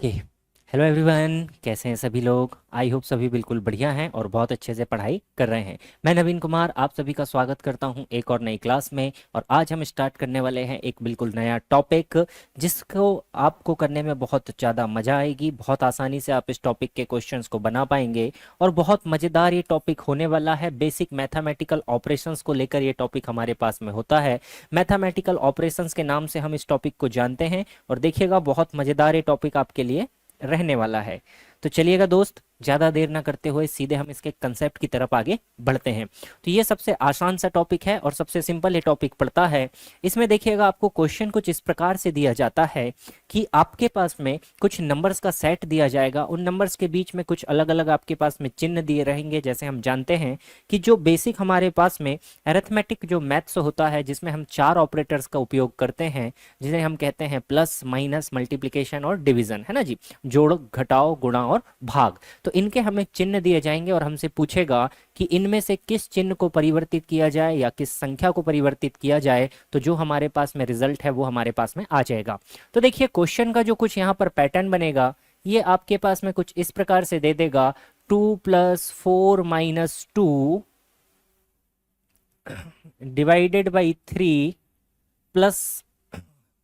Okay. Hello everyone, कैसे हैं सभी लोग। आई होप सभी बिल्कुल बढ़िया हैं और बहुत अच्छे से पढ़ाई कर रहे हैं। मैं नवीन कुमार आप सभी का स्वागत करता हूं एक और नई क्लास में। और आज हम स्टार्ट करने वाले हैं एक बिल्कुल नया टॉपिक, जिसको आपको करने में बहुत ज़्यादा मज़ा आएगी। बहुत आसानी से आप इस टॉपिक के क्वेश्चंस को बना पाएंगे और बहुत मज़ेदार ये टॉपिक होने वाला है। बेसिक मैथमेटिकल ऑपरेशंस को लेकर ये टॉपिक हमारे पास में होता है। मैथमेटिकल ऑपरेशंस के नाम से हम इस टॉपिक को जानते हैं और देखिएगा बहुत मज़ेदार ये टॉपिक आपके लिए रहने वाला है। तो चलिएगा दोस्त, ज़्यादा देर ना करते हुए सीधे हम इसके कंसेप्ट की तरफ आगे बढ़ते हैं। तो ये सबसे आसान सा टॉपिक है और सबसे सिंपल ये टॉपिक पड़ता है। इसमें देखिएगा आपको क्वेश्चन कुछ इस प्रकार से दिया जाता है कि आपके पास में कुछ नंबर्स का सेट दिया जाएगा। उन नंबर्स के बीच में कुछ अलग अलग आपके पास में चिन्ह दिए रहेंगे। जैसे हम जानते हैं कि जो बेसिक हमारे पास में अरिथमेटिक जो मैथ्स होता है, जिसमें हम 4 ऑपरेटर्स का उपयोग करते हैं, जिन्हें हम कहते हैं प्लस माइनस मल्टीप्लिकेशन और डिवीजन, है ना जी। जोड़ घटाओ गुणा और भाग। तो इनके हमें चिन्ह दिए जाएंगे और हमसे पूछेगा कि इनमें से किस चिन्ह को परिवर्तित किया जाए या किस संख्या को परिवर्तित किया जाए, तो जो हमारे पास में रिजल्ट है वो हमारे पास में आ जाएगा। तो देखिए क्वेश्चन का जो कुछ यहाँ पर पैटर्न बनेगा, ये आपके पास में कुछ इस प्रकार से दे देगा। 2 + 4 - 2 डिवाइडेड बाई 3 प्लस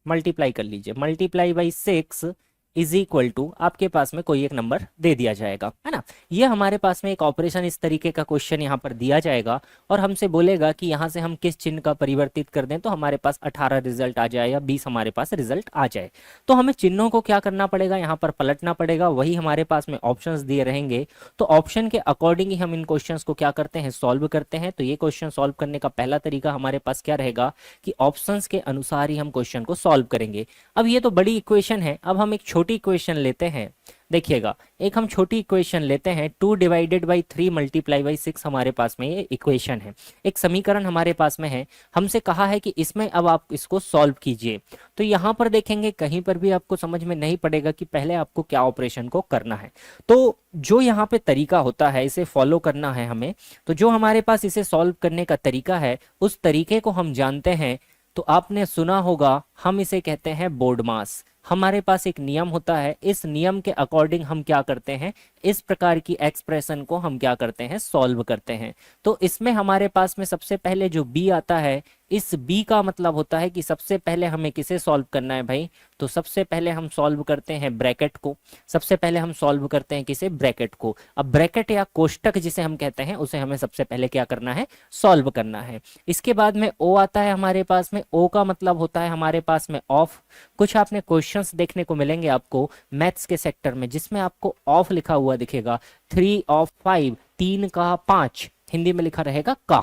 मल्टीप्लाई कर लीजिए, multiply by 6 is equal to आपके पास में कोई एक नंबर दे दिया जाएगा, है ना। ये हमारे पास में एक ऑपरेशन इस तरीके का क्वेश्चन यहाँ पर दिया जाएगा और हमसे बोलेगा कि यहाँ से हम किस चिन्ह का परिवर्तित कर दें तो हमारे पास 18 रिजल्ट आ जाए या 20 हमारे पास रिजल्ट आ जाए। तो हमें चिन्हों को क्या करना पड़ेगा, यहाँ पर पलटना पड़ेगा। वही हमारे पास में ऑप्शंस दिए रहेंगे, तो ऑप्शन के अकॉर्डिंग ही हम इन क्वेश्चंस को क्या करते हैं, सॉल्व करते हैं। तो ये क्वेश्चन सॉल्व करने का पहला तरीका हमारे पास क्या रहेगा कि ऑप्शंस के अनुसार ही हम क्वेश्चन को सॉल्व करेंगे। अब ये तो बड़ी इक्वेशन है, अब हम एक छोटी इक्वेशन लेते हैं। देखिएगा, एक हम छोटी इक्वेशन लेते हैं। 2/3 × 6 हमारे पास में ये इक्वेशन है, एक समीकरण हमारे पास में है। हमसे कहा है कि इसमें अब आप इसको सॉल्व कीजिए। तो यहाँ पर देखेंगे कहीं पर भी आपको समझ में नहीं पड़ेगा कि पहले आपको क्या ऑपरेशन को करना है। तो जो यहाँ पे तरीका होता है इसे फॉलो करना है हमें। तो जो हमारे पास इसे सॉल्व करने का तरीका है उस तरीके को हम जानते हैं। तो आपने सुना होगा, हम इसे कहते हैं बोर्ड मास। हमारे पास एक नियम होता है, इस नियम के अकॉर्डिंग हम क्या करते हैं, इस प्रकार की एक्सप्रेशन को हम क्या करते हैं, सॉल्व करते हैं। तो इसमें हमारे पास में सबसे पहले जो बी आता है, इस बी का मतलब होता है कि सबसे पहले हमें किसे सॉल्व करना है भाई। तो सबसे पहले हम सॉल्व करते हैं ब्रैकेट को। सबसे पहले हम सॉल्व करते हैं किसे, ब्रैकेट को। अब ब्रैकेट या कोष्टक जिसे हम कहते हैं उसे हमें सबसे पहले क्या करना है, सॉल्व करना है। इसके बाद में ओ आता है हमारे पास में। ओ का मतलब होता है हमारे पास में ऑफ। कुछ आपने क्वेश्चंस देखने को मिलेंगे आपको मैथ्स के सेक्टर में, जिसमें आपको ऑफ लिखा हुआ दिखेगा। 3 ऑफ 5, 3 का 5, हिंदी में लिखा रहेगा का,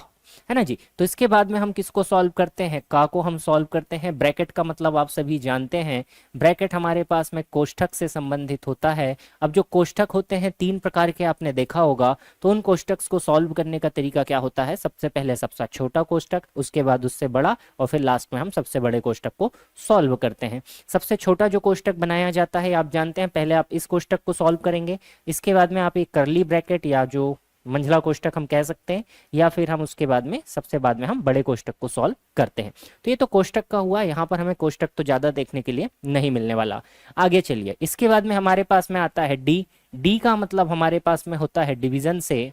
है ना जी। तो इसके बाद में हम किसको सॉल्व करते हैं, का को हम सॉल्व करते हैं। ब्रैकेट का मतलब आप सभी जानते हैं, ब्रैकेट हमारे पास में कोष्ठक से संबंधित होता है। अब जो कोष्ठक होते हैं 3 प्रकार के आपने देखा होगा, तो उन कोष्ठक को सॉल्व करने का तरीका क्या होता है, सबसे पहले सबसे छोटा कोष्ठक, उसके बाद उससे बड़ा और फिर लास्ट में हम सबसे बड़े कोष्ठक को सॉल्व करते हैं। सबसे छोटा जो कोष्ठक बनाया जाता है आप जानते हैं, पहले आप इस कोष्ठक को सॉल्व करेंगे, इसके बाद में आप एक करली ब्रैकेट या जो मंझला कोष्ठक हम कह सकते हैं, या फिर हम उसके बाद में सबसे बाद में हम बड़े कोष्ठक को सॉल्व करते हैं। तो ये तो कोष्ठक का हुआ, यहाँ पर हमें कोष्ठक तो ज्यादा देखने के लिए नहीं मिलने वाला। आगे चलिए, इसके बाद में हमारे पास में आता है डी। डी का मतलब हमारे पास में होता है डिवीजन से।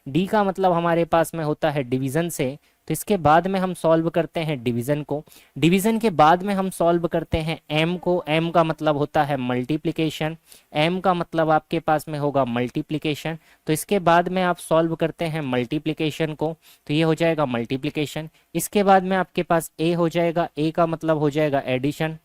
डी का मतलब हमारे पास में होता है डिवीजन से। तो इसके बाद में हम सॉल्व करते हैं डिवीजन को। डिवीजन के बाद में हम सॉल्व करते हैं एम को। एम का मतलब होता है मल्टीप्लिकेशन। एम का मतलब आपके पास में होगा मल्टीप्लिकेशन। तो इसके बाद में आप सॉल्व करते हैं मल्टीप्लिकेशन को, तो ये हो जाएगा मल्टीप्लिकेशन। इसके बाद में आपके पास ए हो जाएगा। ए का मतलब हो जाएगा एडिशन।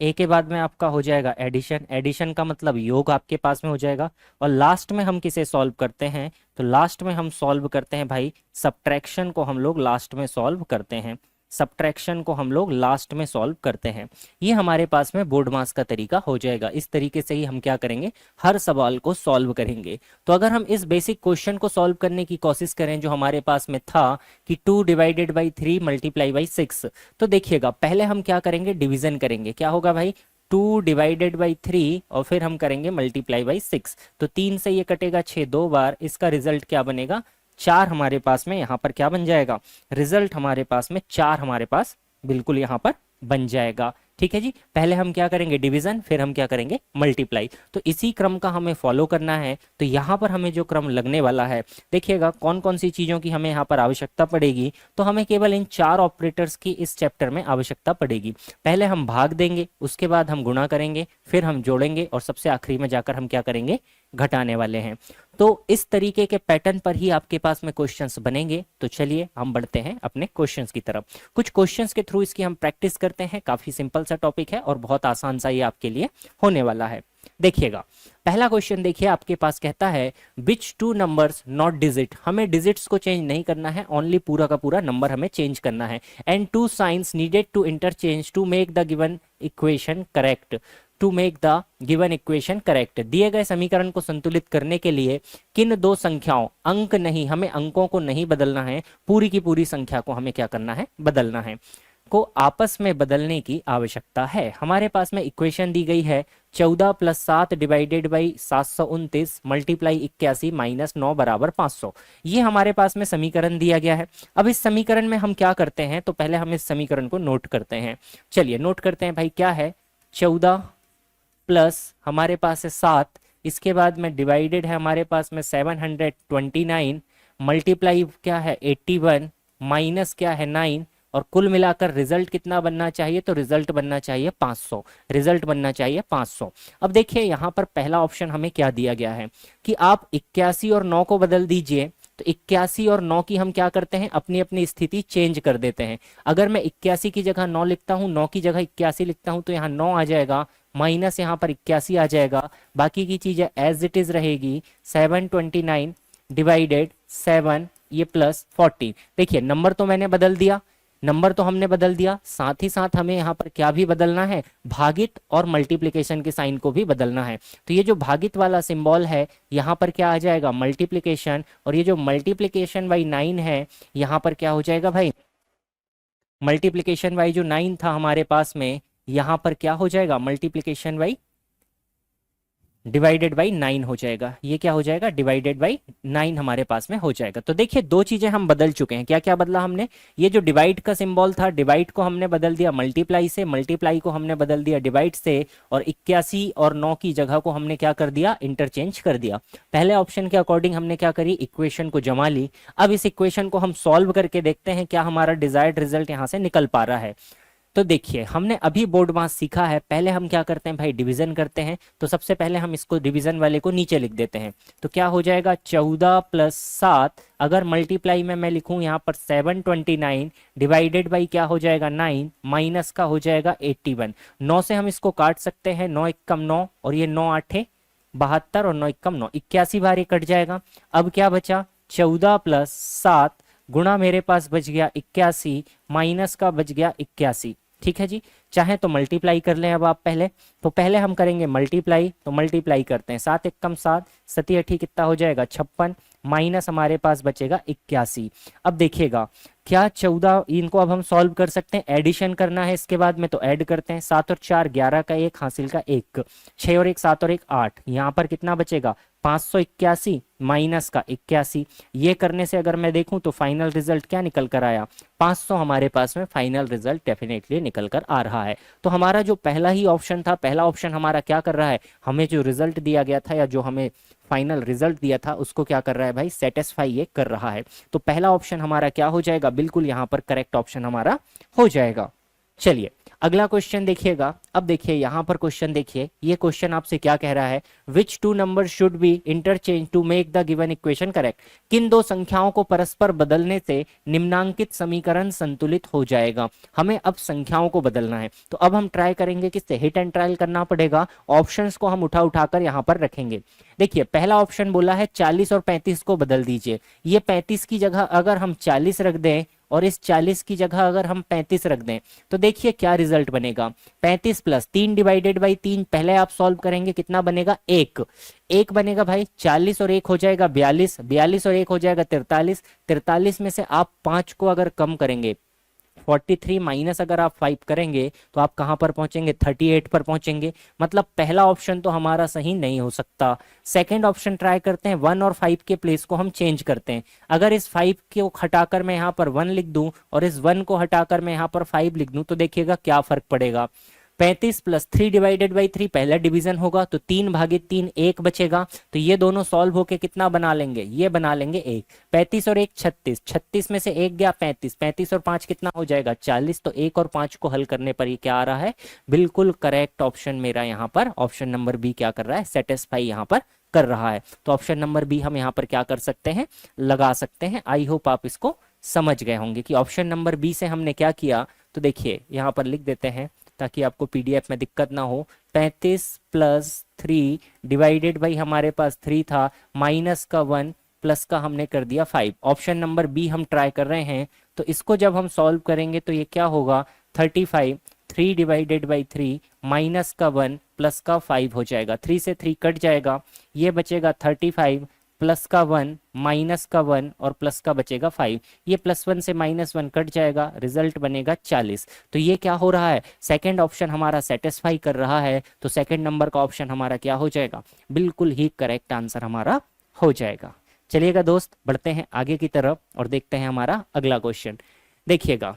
ए के बाद में आपका हो जाएगा एडिशन। एडिशन का मतलब योग आपके पास में हो जाएगा। और लास्ट में हम किसे सॉल्व करते हैं, तो लास्ट में हम सॉल्व करते हैं भाई सब्ट्रैक्शन को, हम लोग लास्ट में सॉल्व करते हैं। सब्ट्रैक्शन को हम लोग लास्ट में सॉल्व करते हैं। ये हमारे पास में बोर्ड मास का तरीका हो जाएगा। इस तरीके से ही हम क्या करेंगे, हर सवाल को सॉल्व करेंगे। तो अगर हम इस बेसिक क्वेश्चन को सॉल्व करने की कोशिश करें जो हमारे पास में था कि 2/3 × 6, तो देखिएगा पहले हम क्या करेंगे, डिवीजन करेंगे। क्या होगा भाई, 2/3 और फिर हम करेंगे ×6। तो 3 से ये कटेगा 6 2 बार, इसका रिजल्ट क्या बनेगा, 4 हमारे पास में यहाँ पर क्या बन जाएगा, रिजल्ट हमारे पास में 4 हमारे पास बिल्कुल यहाँ पर बन जाएगा। ठीक है जी, पहले हम क्या करेंगे डिवीजन, फिर हम क्या करेंगे मल्टीप्लाई। तो इसी क्रम का हमें फॉलो करना है। तो यहाँ पर हमें जो क्रम लगने वाला है, देखिएगा कौन कौन सी चीज़ों की हमें यहाँ पर आवश्यकता पड़ेगी। तो हमें केवल इन 4 ऑपरेटर्स की इस चैप्टर में आवश्यकता पड़ेगी। पहले हम भाग देंगे, उसके बाद हम गुणा करेंगे, फिर हम जोड़ेंगे और सबसे आखिरी में जाकर हम क्या करेंगे घटाने वाले हैं। तो इस तरीके के पैटर्न पर ही आपके पास में क्वेश्चंस बनेंगे। तो चलिए हम बढ़ते हैं अपने क्वेश्चंस की तरफ। कुछ क्वेश्चंस के थ्रू इसकी हम प्रैक्टिस करते हैं। काफी सिंपल सा टॉपिक है और बहुत आसान सा ये आपके लिए होने वाला है। देखिएगा पहला क्वेश्चन देखिए, आपके पास कहता है which two numbers not digit. हमें डिजिट्स को चेंज नहीं करना है, ओनली पूरा का पूरा नंबर हमें चेंज करना है। And two signs needed to interchange to make the given equation correct. To make the given equation correct, दिए गए समीकरण को संतुलित करने के लिए किन दो संख्याओं, अंक नहीं, हमें अंकों को नहीं बदलना है, पूरी की पूरी संख्या को हमें क्या करना है बदलना है, को आपस में बदलने की आवश्यकता है। हमारे पास में इक्वेशन दी गई है 14 + 7 डिवाइडेड बाई 729 मल्टीप्लाई 81 - 9 बराबर 500। ये हमारे पास में समीकरण दिया गया है। अब इस समीकरण में हम क्या करते हैं, तो पहले हम इस समीकरण को नोट करते हैं। चलिए नोट करते हैं भाई, क्या है 14 प्लस हमारे पास है 7, इसके बाद में डिवाइडेड है हमारे पास में 729, मल्टीप्लाई क्या है 81, माइनस क्या है 9, और कुल मिलाकर रिजल्ट कितना बनना चाहिए, तो रिजल्ट बनना चाहिए 500। रिजल्ट बनना चाहिए 500। अब देखिए यहाँ पर पहला ऑप्शन हमें क्या दिया गया है कि आप 81 और 9 को बदल दीजिए। तो 81 और 9 की हम क्या करते हैं अपनी अपनी स्थिति चेंज कर देते हैं। अगर मैं 81 की जगह 9 लिखता हूँ, 9 की जगह 81 लिखता हूँ, तो यहाँ 9 आ जाएगा, माइनस यहाँ पर 81 आ जाएगा, बाकी की चीजें एज इट इज रहेगी। 729 डिवाइडेड 7 ये प्लस 14। देखिए नंबर तो मैंने बदल दिया, नंबर तो हमने बदल दिया, साथ ही साथ हमें यहाँ पर क्या भी बदलना है, भागित और मल्टीप्लिकेशन के साइन को भी बदलना है। तो ये जो भागित वाला सिंबल है यहाँ पर क्या आ जाएगा मल्टीप्लिकेशन, और ये जो मल्टीप्लिकेशन बाई 9 है यहाँ पर क्या हो जाएगा भाई, मल्टीप्लिकेशन बाई जो 9 था हमारे पास में, यहाँ पर क्या हो जाएगा मल्टीप्लिकेशन बाई डिवाइडेड बाई 9 हो जाएगा। ये क्या हो जाएगा डिवाइडेड बाई 9 हमारे पास में हो जाएगा। तो देखिए दो चीजें हम बदल चुके हैं। क्या क्या बदला हमने, ये जो डिवाइड का सिंबल था, डिवाइड को हमने बदल दिया मल्टीप्लाई से, मल्टीप्लाई को हमने बदल दिया डिवाइड से, और 81 और 9 की जगह को हमने क्या कर दिया इंटरचेंज कर दिया। पहले ऑप्शन के अकॉर्डिंग हमने क्या करी, इक्वेशन को जमा ली। अब इस इक्वेशन को हम सॉल्व करके देखते हैं क्या हमारा डिजायर्ड रिजल्ट यहाँ से निकल पा रहा है। तो देखिए हमने अभी बोर्ड मास सीखा है, पहले हम क्या करते हैं भाई डिवीजन करते हैं। तो सबसे पहले हम इसको डिवीजन वाले को नीचे लिख देते हैं। तो क्या हो जाएगा 14 + 7, अगर मल्टीप्लाई में मैं लिखूं यहाँ पर 729 डिवाइडेड बाई क्या हो जाएगा 9, माइनस का हो जाएगा 81। 9 से हम इसको काट सकते हैं, 9 × 9 और ये 9 8 72 और 9 × 9 81 बार ये कट जाएगा। अब क्या बचा 14 + 7 गुणा मेरे पास बच गया 81, माइनस का बच गया 81। ठीक है जी, चाहे तो मल्टीप्लाई कर लें। अब आप पहले, तो पहले हम करेंगे मल्टीप्लाई, तो मल्टीप्लाई करते हैं 7 × 7 7 कितना हो जाएगा 56, माइनस हमारे पास बचेगा 81। अब देखिएगा क्या 14, इनको अब हम सॉल्व कर सकते हैं, एडिशन करना है इसके बाद में, तो ऐड करते हैं 7 और 4 11 का 1 हासिल का 1, 6 और 1 7 और 1 8, यहाँ पर कितना बचेगा 581 माइनस का 81। ये करने से अगर मैं देखूं तो फाइनल रिजल्ट क्या निकल कर आया 500 हमारे पास में फाइनल रिजल्ट डेफिनेटली निकल कर आ रहा है। तो हमारा जो पहला ही ऑप्शन था, पहला ऑप्शन हमारा क्या कर रहा है, हमें जो रिजल्ट दिया गया था या जो हमें फाइनल रिजल्ट दिया था उसको क्या कर रहा है भाई सेटिस्फाई ये कर रहा है। तो पहला ऑप्शन हमारा क्या हो जाएगा, बिल्कुल यहाँ पर करेक्ट ऑप्शन हमारा हो जाएगा। चलिए अगला क्वेश्चन देखिएगा। अब देखिए यहाँ पर क्वेश्चन देखिए, ये क्वेश्चन आपसे क्या कह रहा है, which two number should be interchange to make the given equation correct. किन दो संख्याओं को परस्पर बदलने से निम्नांकित समीकरण संतुलित हो जाएगा। हमें अब संख्याओं को बदलना है, तो अब हम ट्राई करेंगे किससे, हिट एंड ट्रायल करना पड़ेगा। ऑप्शंस को हम उठा उठाकर यहाँ पर रखेंगे। देखिए पहला ऑप्शन बोला है 40 और 35 को बदल दीजिए। ये 35 की जगह अगर हम 40 रख दें और इस 40 की जगह अगर हम 35 रख दें, तो देखिए क्या रिजल्ट बनेगा, 35 + 3 डिवाइडेड बाई 3, पहले आप सॉल्व करेंगे कितना बनेगा 1 बनेगा भाई, 40 और 1 हो जाएगा 42, 42 और 1 हो जाएगा 43, 43 में से आप 5 को अगर कम करेंगे 43 माइनस अगर आप 5 करेंगे तो आप कहां पर पहुंचेंगे 38 पर पहुंचेंगे। मतलब पहला ऑप्शन तो हमारा सही नहीं हो सकता। सेकंड ऑप्शन ट्राई करते हैं, 1 और 5 के प्लेस को हम चेंज करते हैं। अगर इस 5 को हटाकर मैं यहाँ पर 1 लिख दूं और इस 1 को हटाकर मैं यहाँ पर 5 लिख दूं, तो देखिएगा क्या फर्क पड़ेगा। 35 प्लस 3 डिवाइडेड बाई 3 पहला डिवीजन होगा, तो 3/3 1 बचेगा। तो ये दोनों सॉल्व होके कितना बना लेंगे, ये बना लेंगे 1। 35 और 1 36, 36 में से 1 गया 35, 35 और 5 कितना हो जाएगा 40। तो 1 और 5 को हल करने पर ये क्या आ रहा है, बिल्कुल करेक्ट ऑप्शन मेरा यहाँ पर ऑप्शन नंबर बी क्या कर रहा है, सेटिस्फाई यहाँ पर कर रहा है। तो ऑप्शन नंबर बी हम यहाँ पर क्या कर सकते हैं, लगा सकते हैं। आई होप आप इसको समझ गए होंगे कि ऑप्शन नंबर बी से हमने क्या किया। तो देखिए यहाँ पर लिख देते हैं ताकि आपको पीडीएफ में दिक्कत ना हो। 35 प्लस 3 डिवाइडेड बाई हमारे पास 3 था, माइनस का 1 प्लस का हमने कर दिया 5। ऑप्शन नंबर बी हम ट्राई कर रहे हैं, तो इसको जब हम सॉल्व करेंगे तो ये क्या होगा 35, 3 डिवाइडेड बाई 3 माइनस का 1 प्लस का 5 हो जाएगा। 3 से 3 कट जाएगा, ये बचेगा 35 प्लस का 1 माइनस का 1 और प्लस का बचेगा 5। ये +1 से -1 कट जाएगा, रिजल्ट बनेगा 40। तो ये क्या हो रहा है, सेकंड ऑप्शन हमारा सेटिस्फाई कर रहा है। तो सेकंड नंबर का ऑप्शन हमारा क्या हो जाएगा, बिल्कुल ही करेक्ट आंसर हमारा हो जाएगा। चलिएगा दोस्त, बढ़ते हैं आगे की तरफ और देखते हैं हमारा अगला क्वेश्चन। देखिएगा,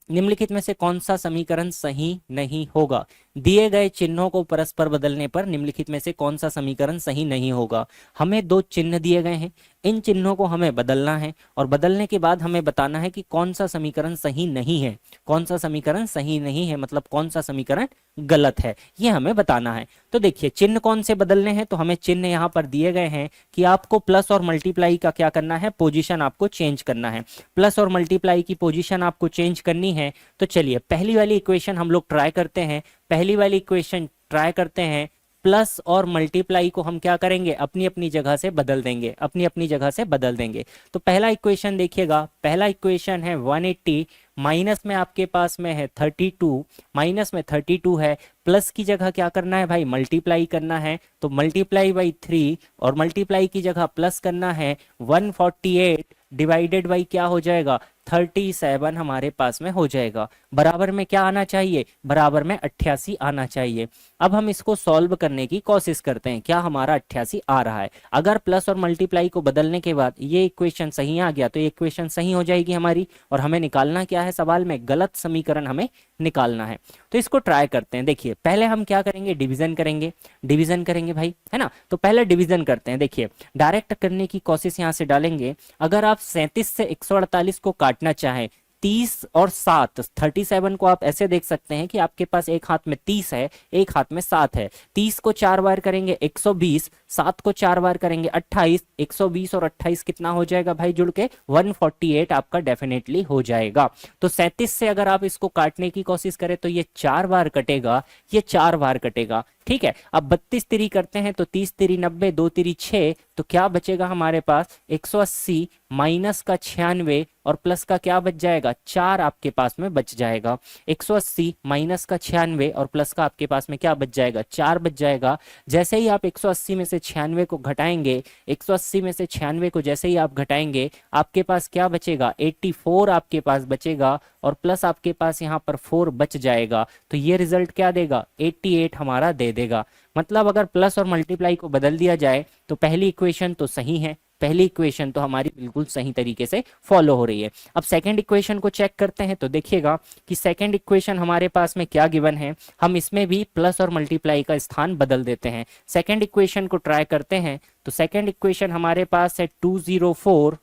निम्नलिखित में से कौन सा समीकरण सही नहीं होगा। दिए गए चिन्हों को परस्पर बदलने पर निम्नलिखित में से कौन सा समीकरण सही नहीं होगा। हमें दो चिन्ह दिए गए हैं, इन चिन्हों को हमें बदलना है और बदलने के बाद हमें बताना है कि कौन सा समीकरण सही नहीं है। कौन सा समीकरण सही नहीं है मतलब कौन सा समीकरण गलत है, ये हमें बताना है। तो देखिए चिन्ह कौन से बदलने हैं, तो हमें चिन्ह यहाँ पर दिए गए हैं कि आपको प्लस और मल्टीप्लाई का क्या करना है, पोजीशन आपको चेंज करना है। प्लस और मल्टीप्लाई की पोजीशन आपको चेंज करनी है। तो चलिए पहली वाली इक्वेशन हम लोग ट्राई करते हैं। पहली वाली इक्वेशन ट्राई करते हैं, प्लस और मल्टीप्लाई को हम क्या करेंगे, अपनी अपनी जगह से बदल देंगे, अपनी अपनी जगह से बदल देंगे। तो पहला इक्वेशन देखिएगा, पहला इक्वेशन है 180, माइनस में आपके पास में है 32, माइनस में 32 है, प्लस की जगह क्या करना है भाई, मल्टीप्लाई करना है। तो मल्टीप्लाई बाई 3 और मल्टीप्लाई की जगह प्लस करना है। 148 डिवाइडेड बाई क्या हो जाएगा 37 हमारे पास में हो जाएगा। बराबर में क्या आना चाहिए, बराबर में 88 आना चाहिए। अब हम इसको सॉल्व करने की कोशिश करते हैं, क्या हमारा 88 आ रहा है। अगर प्लस और मल्टीप्लाई को बदलने के बाद ये इक्वेशन सही आ गया तो ये इक्वेशन सही हो जाएगी हमारी, और हमें निकालना क्या है, सवाल में गलत समीकरण हमें निकालना है। तो इसको ट्राई करते हैं। देखिए पहले हम क्या करेंगे, डिवीजन करेंगे, डिवीजन करेंगे भाई, है ना। तो पहले डिवीजन करते हैं। देखिए डायरेक्ट करने की कोशिश यहां से डालेंगे। अगर आप 37 से 148 को काटना चाहें, 30 और 7, 37 को आप ऐसे देख सकते हैं कि आपके पास एक हाथ में 30 है, एक हाथ में 7 है। 30 को 4 बार करेंगे 120, 7 को 4 बार करेंगे 28, 120 और 28 कितना हो जाएगा भाई जुड़ के 148 आपका डेफिनेटली हो जाएगा। तो 37 से अगर आप इसको काटने की कोशिश करें तो ये 4 बार कटेगा, ये 4 बार कटेगा, ठीक है। अब 32 तिरी करते हैं तो 30 तिरी 90, 2 तिरी 6, तो क्या बचेगा हमारे पास 180 माइनस का 96 और प्लस का क्या बच जाएगा 4 आपके पास में बच जाएगा। 180 माइनस का 96 और प्लस का आपके पास में क्या बच जाएगा 4 बच जाएगा। जैसे ही आप 180 में से 96 को घटाएंगे, 180 में से 96 को जैसे ही आप घटाएंगे आपके पास क्या बचेगा 84 आपके पास बचेगा, और प्लस आपके पास यहाँ पर 4 बच जाएगा। तो ये रिजल्ट क्या देगा 88 हमारा दे देगा। मतलब अगर प्लस और मल्टीप्लाई को बदल दिया जाए तो पहली इक्वेशन तो सही है, पहली इक्वेशन तो हमारी बिल्कुल सही तरीके से फॉलो हो रही है। अब सेकंड इक्वेशन को चेक करते हैं तो देखिएगा कि सेकंड इक्वेशन हमारे पास में क्या गिवन है। हम इसमें भी प्लस और मल्टीप्लाई का स्थान बदल देते हैं। सेकंड इक्वेशन को ट्राई करते हैं तो सेकंड इक्वेशन हमारे पास है 204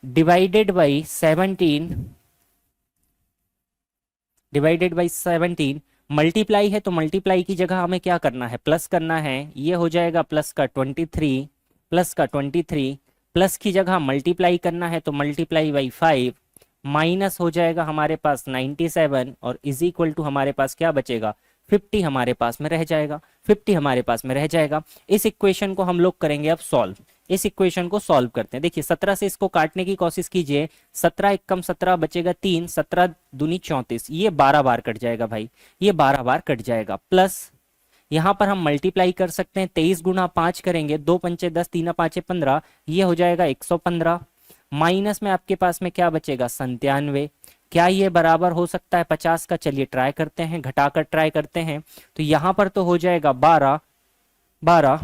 डिवाइडेड बाई 17 मल्टीप्लाई है, तो मल्टीप्लाई की जगह हमें क्या करना है, प्लस करना है। ये हो जाएगा प्लस का 23, प्लस का 23, प्लस की जगह मल्टीप्लाई करना है तो मल्टीप्लाई बाई 5, माइनस हो जाएगा हमारे पास 97 और इज इक्वल टू हमारे पास क्या बचेगा 50 हमारे पास में रह जाएगा, 50 हमारे पास में रह जाएगा। इस इक्वेशन को हम लोग करेंगे अब सॉल्व। इस इक्वेशन को सॉल्व करते हैं। देखिए 17 से इसको काटने की कोशिश कीजिए, 17 एकम 17 बचेगा 3, 17 दूनी 34, ये 12 बार कट जाएगा भाई, ये 12 बार कट जाएगा। प्लस यहाँ पर हम मल्टीप्लाई कर सकते हैं, 23 गुना 5 करेंगे, 2 पंचे 10, 3 पाँचे 15, ये हो जाएगा 115। माइनस में आपके पास में क्या बचेगा 97। क्या ये बराबर हो सकता है 50 का, चलिए ट्राई करते हैं, घटाकर ट्राई करते हैं। तो यहाँ पर तो हो जाएगा 12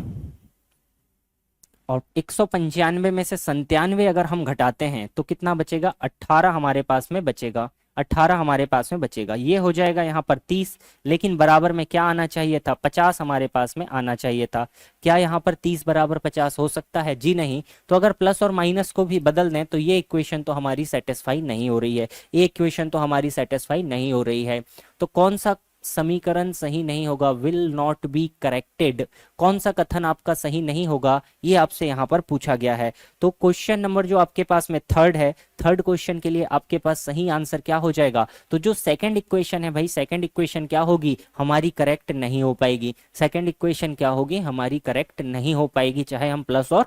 और 195 में से 97 अगर हम घटाते हैं तो कितना बचेगा 18 हमारे पास में बचेगा, 18 हमारे पास में बचेगा। ये हो जाएगा यहाँ पर 30, लेकिन बराबर में क्या आना चाहिए था, 50 हमारे पास में आना चाहिए था। क्या यहाँ पर 30 बराबर 50 हो सकता है? जी नहीं। तो अगर प्लस और माइनस को भी बदल दें तो ये इक्वेशन तो हमारी सेटिस्फाई नहीं हो रही है, ये इक्वेशन तो हमारी सेटिस्फाई नहीं हो रही है। तो कौन सा समीकरण सही नहीं होगा, विल नॉट बी करेक्टेड, कौन सा कथन आपका सही नहीं होगा, ये आपसे यहाँ पर पूछा गया है। तो क्वेश्चन नंबर जो आपके पास में थर्ड है, थर्ड क्वेश्चन के लिए आपके पास सही आंसर क्या हो जाएगा? तो जो सेकंड इक्वेशन है भाई, सेकंड इक्वेशन क्या होगी, हमारी करेक्ट नहीं हो पाएगी। सेकंड इक्वेशन क्या होगी, हमारी करेक्ट नहीं हो पाएगी, चाहे हम प्लस और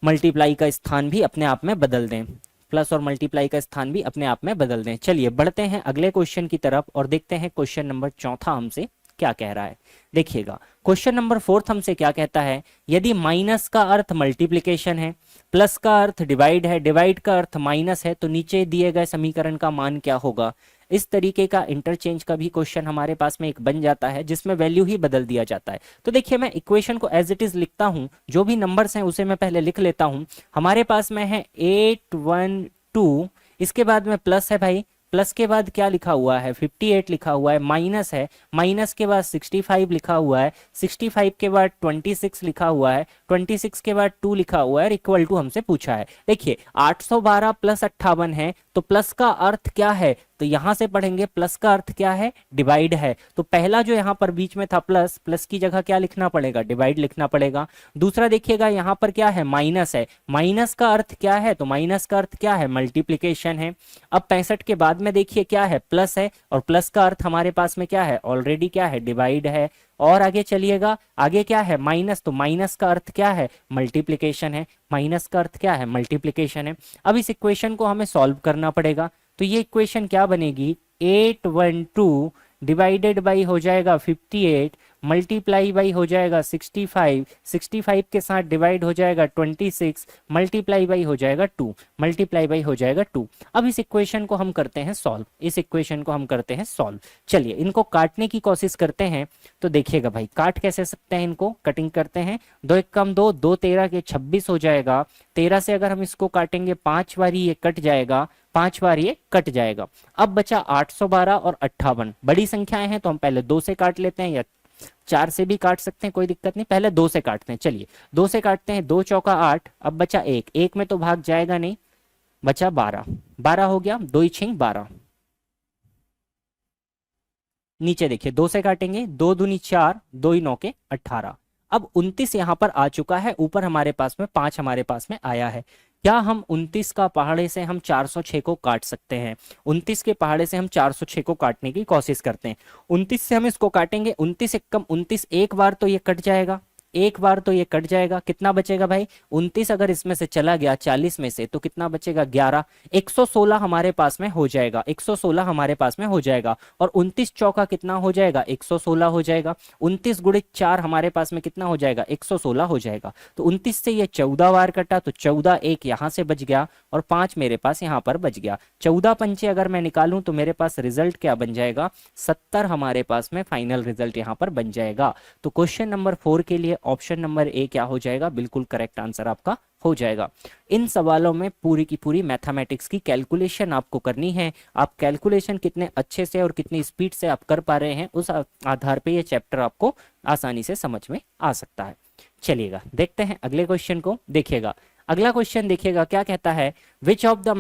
मल्टीप्लाई का स्थान भी अपने आप में बदल दें, प्लस और मल्टीप्लाई का स्थान भी अपने आप में बदल दें। चलिए बढ़ते हैं अगले क्वेश्चन की तरफ और देखते हैं क्वेश्चन नंबर चौथा हमसे क्या कह रहा है। देखिएगा क्वेश्चन नंबर फोर्थ हमसे क्या कहता है, यदि माइनस का अर्थ मल्टीप्लिकेशन है, प्लस का अर्थ डिवाइड है, डिवाइड का अर्थ माइनस है, तो नीचे दिए गए समीकरण का मान क्या होगा। इस तरीके का इंटरचेंज का भी क्वेश्चन हमारे पास में एक बन जाता है जिसमें वैल्यू ही बदल दिया जाता है। तो देखिए मैं इक्वेशन को एज इट इज लिखता हूं, जो भी नंबर्स हैं उसे मैं पहले लिख लेता हूं। हमारे पास में है 812, इसके बाद में प्लस है भाई, प्लस के बाद क्या लिखा हुआ है, 58 लिखा हुआ है, माइनस है, माइनस के बाद 65 लिखा हुआ है, 65 के बाद 26 लिखा हुआ है, 26 के बाद 2 लिखा हुआ है और इक्वल टू हमसे पूछा है। देखिए 812 प्लस 58 है, तो प्लस का अर्थ क्या है, तो यहां से पढ़ेंगे प्लस का अर्थ क्या है, डिवाइड है। तो पहला जो यहां पर बीच में था प्लस, प्लस की जगह क्या लिखना पड़ेगा, डिवाइड लिखना पड़ेगा। दूसरा देखिएगा यहां पर क्या है, माइनस है, माइनस का अर्थ क्या है, तो माइनस का अर्थ क्या है, मल्टीप्लीकेशन है। अब 65 के बाद में देखिए क्या है, प्लस है, और प्लस का अर्थ हमारे पास में क्या है, ऑलरेडी क्या है, डिवाइड है। और आगे चलिएगा, आगे क्या है, माइनस, तो माइनस का अर्थ क्या है, मल्टीप्लिकेशन है, माइनस का अर्थ क्या है, मल्टीप्लिकेशन है। अब इस इक्वेशन को हमें सॉल्व करना पड़ेगा। तो ये इक्वेशन क्या बनेगी, 812 डिवाइडेड बाई हो जाएगा 58, मल्टीप्लाई बाई हो जाएगा 65, 65 के साथ डिवाइड हो जाएगा 26, मल्टीप्लाई बाई हो जाएगा 2, मल्टीप्लाई बाई हो जाएगा 2। अब इस इक्वेशन को हम करते हैं सॉल्व, इस इक्वेशन को हम करते हैं सॉल्व। चलिए इनको काटने की कोशिश करते हैं। तो देखिएगा भाई काट कैसे सकते हैं, इनको कटिंग करते हैं, 2 एक कम 2, 2 13 के 26 हो जाएगा। 13 से अगर हम इसको काटेंगे 5 बार ये कट जाएगा, 5 बार ये कट जाएगा। अब बचा 812 और 58, बड़ी संख्याएं हैं तो हम पहले 2 से काट लेते हैं या 4 से भी काट सकते हैं, कोई दिक्कत नहीं, पहले 2 से काटते हैं। चलिए 2 से काटते हैं, 2 चौका 8, अब बचा 1, 1 में तो भाग जाएगा नहीं, बचा 12, 12 हो गया, 2 6 12। नीचे देखिए 2 से काटेंगे, 2 दूनी 4, 2 9 के 18। अब 29 यहां पर आ चुका है, ऊपर हमारे पास में 5 हमारे पास में आया है। क्या हम 29 का पहाड़े से हम 406 को काट सकते हैं? 29 के पहाड़े से हम 406 को काटने की कोशिश करते हैं। 29 से हम इसको काटेंगे, 29 एक कम 29, एक बार तो ये कट जाएगा, एक बार तो ये कट जाएगा, कितना बचेगा भाई, 29 अगर इसमें से चला गया 40 में से तो कितना बचेगा, 11, 116 हमारे पास में हो जाएगा, 116 हमारे पास में हो जाएगा। और 29 चौका कितना हो जाएगा, 116 हो जाएगा। 29 गुणित 4 हमारे पास में कितना हो जाएगा, 116 हो जाएगा। तो 29 से ये 14 बार कटा, तो 14 एक यहाँ से बच गया और 5 मेरे पास यहाँ पर बच गया। 14 पंचे अगर मैं निकालूं तो मेरे पास रिजल्ट क्या बन जाएगा, 70 हमारे पास में फाइनल रिजल्ट यहाँ पर बन जाएगा। तो क्वेश्चन नंबर 4 के लिए ऑप्शन नंबर ए क्या हो जाएगा, बिल्कुल करेक्ट आंसर आपका हो जाएगा। इन सवालों में पूरी की पूरी मैथमेटिक्स की कैलकुलेशन आपको करनी है। आप कैलकुलेशन कितने अच्छे से और कितनी स्पीड से आप कर पा रहे हैं, उस आधार पे ये चैप्टर आपको आसानी से समझ में आ सकता है। चलिएगा देखते हैं अगले क्वेश्चन को। देखिएगा अगला क्वेश्चन, देखिएगा क्या कहता है, which of the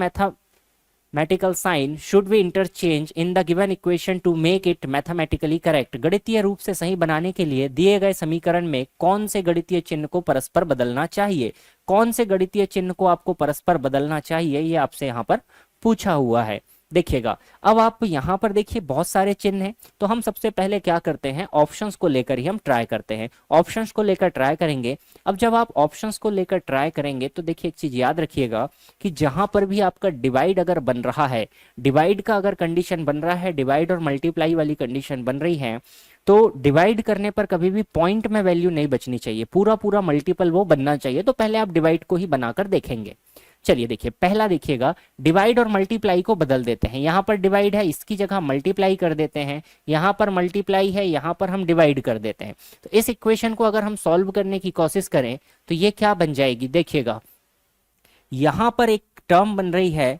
mathematical sign should we interchange in the given equation to make it mathematically correct. गणितीय रूप से सही बनाने के लिए दिए गए समीकरण में कौन से गणितीय चिन्ह को परस्पर बदलना चाहिए, कौन से गणितीय चिन्ह को आपको परस्पर बदलना चाहिए, ये आपसे यहाँ पर पूछा हुआ है। देखिएगा अब आप यहाँ पर देखिए बहुत सारे चिन्ह हैं, तो हम सबसे पहले क्या करते हैं, ऑप्शंस को लेकर ही हम ट्राई करते हैं, ऑप्शंस को लेकर ट्राई करेंगे। अब जब आप ऑप्शंस को लेकर ट्राई करेंगे तो देखिए एक चीज याद रखिएगा कि जहां पर भी आपका डिवाइड अगर बन रहा है, डिवाइड का अगर कंडीशन बन रहा है, डिवाइड और मल्टीप्लाई वाली कंडीशन बन रही है, तो डिवाइड करने पर कभी भी पॉइंट में वैल्यू नहीं बचनी चाहिए, पूरा पूरा मल्टीपल वो बनना चाहिए। तो पहले आप डिवाइड को ही बनाकर देखेंगे। चलिए देखिए पहला देखिएगा, डिवाइड और मल्टीप्लाई को बदल देते हैं। यहां पर डिवाइड है, इसकी जगह मल्टीप्लाई कर देते हैं, यहां पर मल्टीप्लाई है, यहां पर हम डिवाइड कर देते हैं। तो इस इक्वेशन को अगर हम सॉल्व करने की कोशिश करें तो ये क्या बन जाएगी, देखिएगा यहां पर एक टर्म बन रही है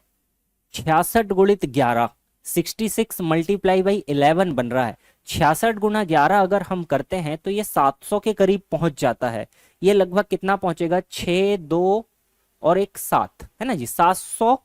66 गुणित 11, 66 मल्टीप्लाई बाई 11 बन रहा है। 66 गुना 11 अगर हम करते हैं तो ये 700 के करीब पहुंच जाता है। ये लगभग कितना पहुंचेगा, 6 2 और एक 7 है ना जी, 700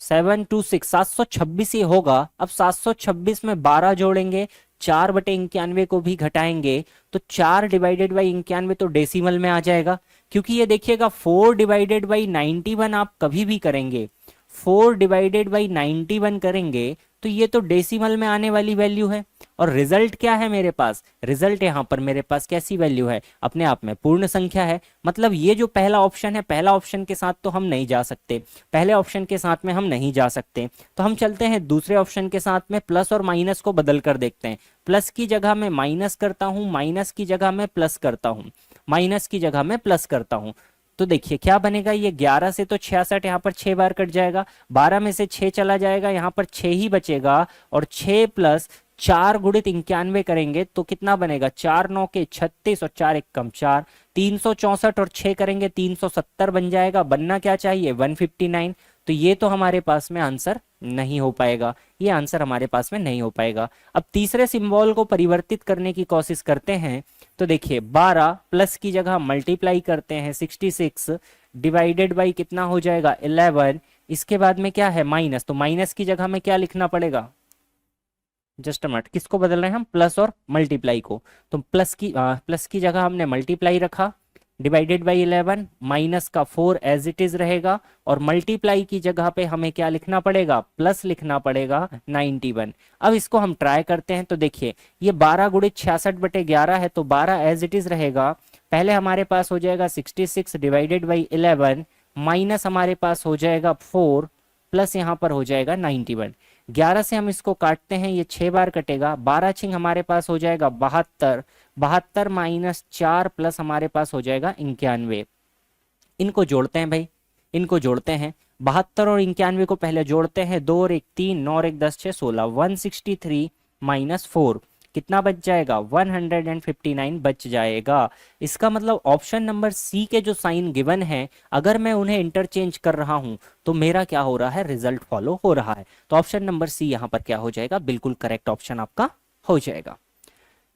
726 726 ही होगा। अब 726 में 12 जोड़ेंगे, 4/91 को भी घटाएंगे तो 4 डिवाइडेड बाई 91 तो डेसिमल में आ जाएगा। क्योंकि ये देखिएगा 4 डिवाइडेड बाई 91 आप कभी भी करेंगे, 4 डिवाइडेड बाई 91 करेंगे तो ये तो डेसिमल में आने वाली वैल्यू है। और रिजल्ट क्या है मेरे पास, रिजल्ट यहाँ पर मेरे पास कैसी वैल्यू है, अपने आप में पूर्ण संख्या है। मतलब ये जो पहला ऑप्शन है, पहला ऑप्शन के साथ तो हम नहीं जा सकते, पहले ऑप्शन के साथ में हम नहीं जा सकते, तो हम चलते हैं दूसरे ऑप्शन के साथ में। प्लस और माइनस को बदल कर देखते हैं। प्लस की जगह में माइनस करता हूं, माइनस की जगह में प्लस करता हूं, माइनस की जगह में प्लस करता हूं, तो देखिए क्या बनेगा। ये 11 से तो 66 यहाँ पर 6 बार कट जाएगा, 12 में से 6 चला जाएगा, यहाँ पर 6 ही बचेगा। और 6 प्लस 4 गुणित 91 करेंगे तो कितना बनेगा, 4 9 के 36 और 4 1 कम 4, 364 और 6 करेंगे 370 बन जाएगा। बनना क्या चाहिए, 159। तो ये तो हमारे पास में आंसर नहीं हो पाएगा, ये आंसर हमारे पास में नहीं हो पाएगा। अब तीसरे सिंबल को परिवर्तित करने की कोशिश करते हैं। तो देखिए 12 प्लस की जगह मल्टीप्लाई करते हैं 66 डिवाइडेड बाई कितना हो जाएगा 11। इसके बाद में क्या है माइनस, तो माइनस की जगह में क्या लिखना पड़ेगा, जस्ट अ मिनट, किसको बदल रहे हैं हम, प्लस और मल्टीप्लाई को। तो प्लस की जगह हमने मल्टीप्लाई रखा, डिवाइडेड बाई 11, माइनस का 4 एज इट इज रहेगा, और मल्टीप्लाई की जगह पे हमें क्या लिखना पड़ेगा, प्लस लिखना पड़ेगा 91। अब इसको हम ट्राई करते हैं। तो देखिए ये 12 गुणित 66/11 है, तो 12 एज इट इज रहेगा। पहले हमारे पास हो जाएगा 66 डिवाइडेड बाई 11, माइनस हमारे पास हो जाएगा 4, प्लस यहाँ पर हो जाएगा 91। 11 से हम इसको काटते हैं, ये 6 बार कटेगा, 12 छिंग हमारे पास हो जाएगा 72, 72 माइनस 4 प्लस हमारे पास हो जाएगा 91। इनको जोड़ते हैं भाई, इनको जोड़ते हैं, 72 और 91 को पहले जोड़ते हैं, 2 और 1 3, 9 और 1 10 6 16, 163 माइनस 4 कितना बच जाएगा, 159 बच जाएगा। इसका मतलब ऑप्शन नंबर सी के जो साइन गिवन है, अगर मैं उन्हें इंटरचेंज कर रहा हूं तो मेरा क्या हो रहा है, रिजल्ट फॉलो हो रहा है। तो ऑप्शन नंबर सी यहां पर क्या हो जाएगा, बिल्कुल करेक्ट ऑप्शन आपका हो जाएगा।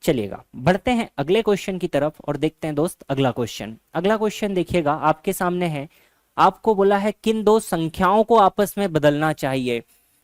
चलिएगा बढ़ते हैं अगले क्वेश्चन की तरफ और देखते हैं दोस्त अगला क्वेश्चन। अगला क्वेश्चन देखिएगा आपके सामने है, आपको बोला है किन दो संख्याओं को आपस में बदलना चाहिए,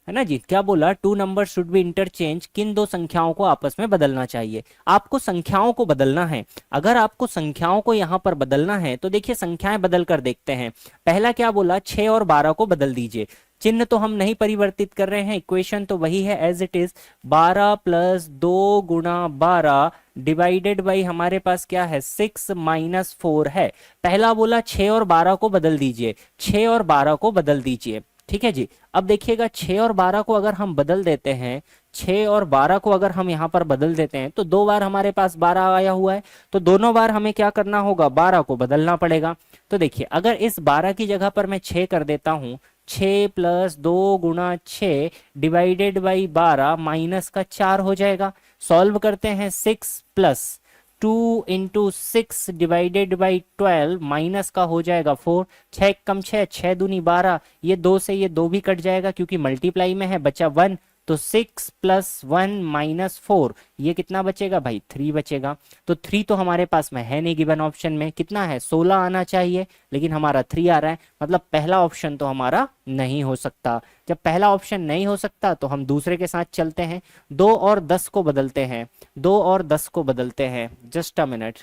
है ना जी। क्या बोला, 2 नंबर शुड बी इंटरचेंज, किन दो संख्याओं को आपस में बदलना चाहिए। आपको संख्याओं को बदलना है। अगर आपको संख्याओं को यहां पर बदलना है तो देखिए संख्याएं बदल कर देखते हैं। पहला क्या बोला, 6 और 12 को बदल दीजिए। चिन्ह तो हम नहीं परिवर्तित कर रहे हैं, इक्वेशन तो वही है एज इट इज, 12 प्लस 2 गुणा 12 डिवाइडेड बाई हमारे पास क्या है 6 माइनस 4 है। पहला बोला 6 और 12 को बदल दीजिए, 6 और 12 को बदल दीजिए, ठीक है जी। अब देखिएगा 6 और 12 को अगर हम बदल देते हैं, 6 और 12 को अगर हम यहाँ पर बदल देते हैं तो 2 बार हमारे पास 12 आया हुआ है, तो दोनों बार हमें क्या करना होगा, 12 को बदलना पड़ेगा। तो देखिए अगर इस 12 की जगह पर मैं 6 कर देता हूँ, 6 प्लस 2 गुणा 6 डिवाइडेड बाई 12 माइनस का 4 हो जाएगा। सॉल्व करते हैं, 6 plus 2 into 6 divided by 12 minus का हो जाएगा 4, 6 कम 6, 6 दूनी 12, ये 2 से ये 2 भी कट जाएगा क्योंकि मल्टीप्लाई में है, बचा 1, तो 6 प्लस 1 माइनस 4, ये कितना बचेगा भाई, 3 बचेगा। तो 3 तो हमारे पास में है नहीं गिवन ऑप्शन में, कितना है 16 आना चाहिए, लेकिन हमारा 3 आ रहा है, मतलब पहला ऑप्शन तो हमारा नहीं हो सकता। जब पहला ऑप्शन नहीं हो सकता तो हम दूसरे के साथ चलते हैं, 2 और 10 को बदलते हैं, 2 और 10 को बदलते हैं, जस्ट अ मिनट।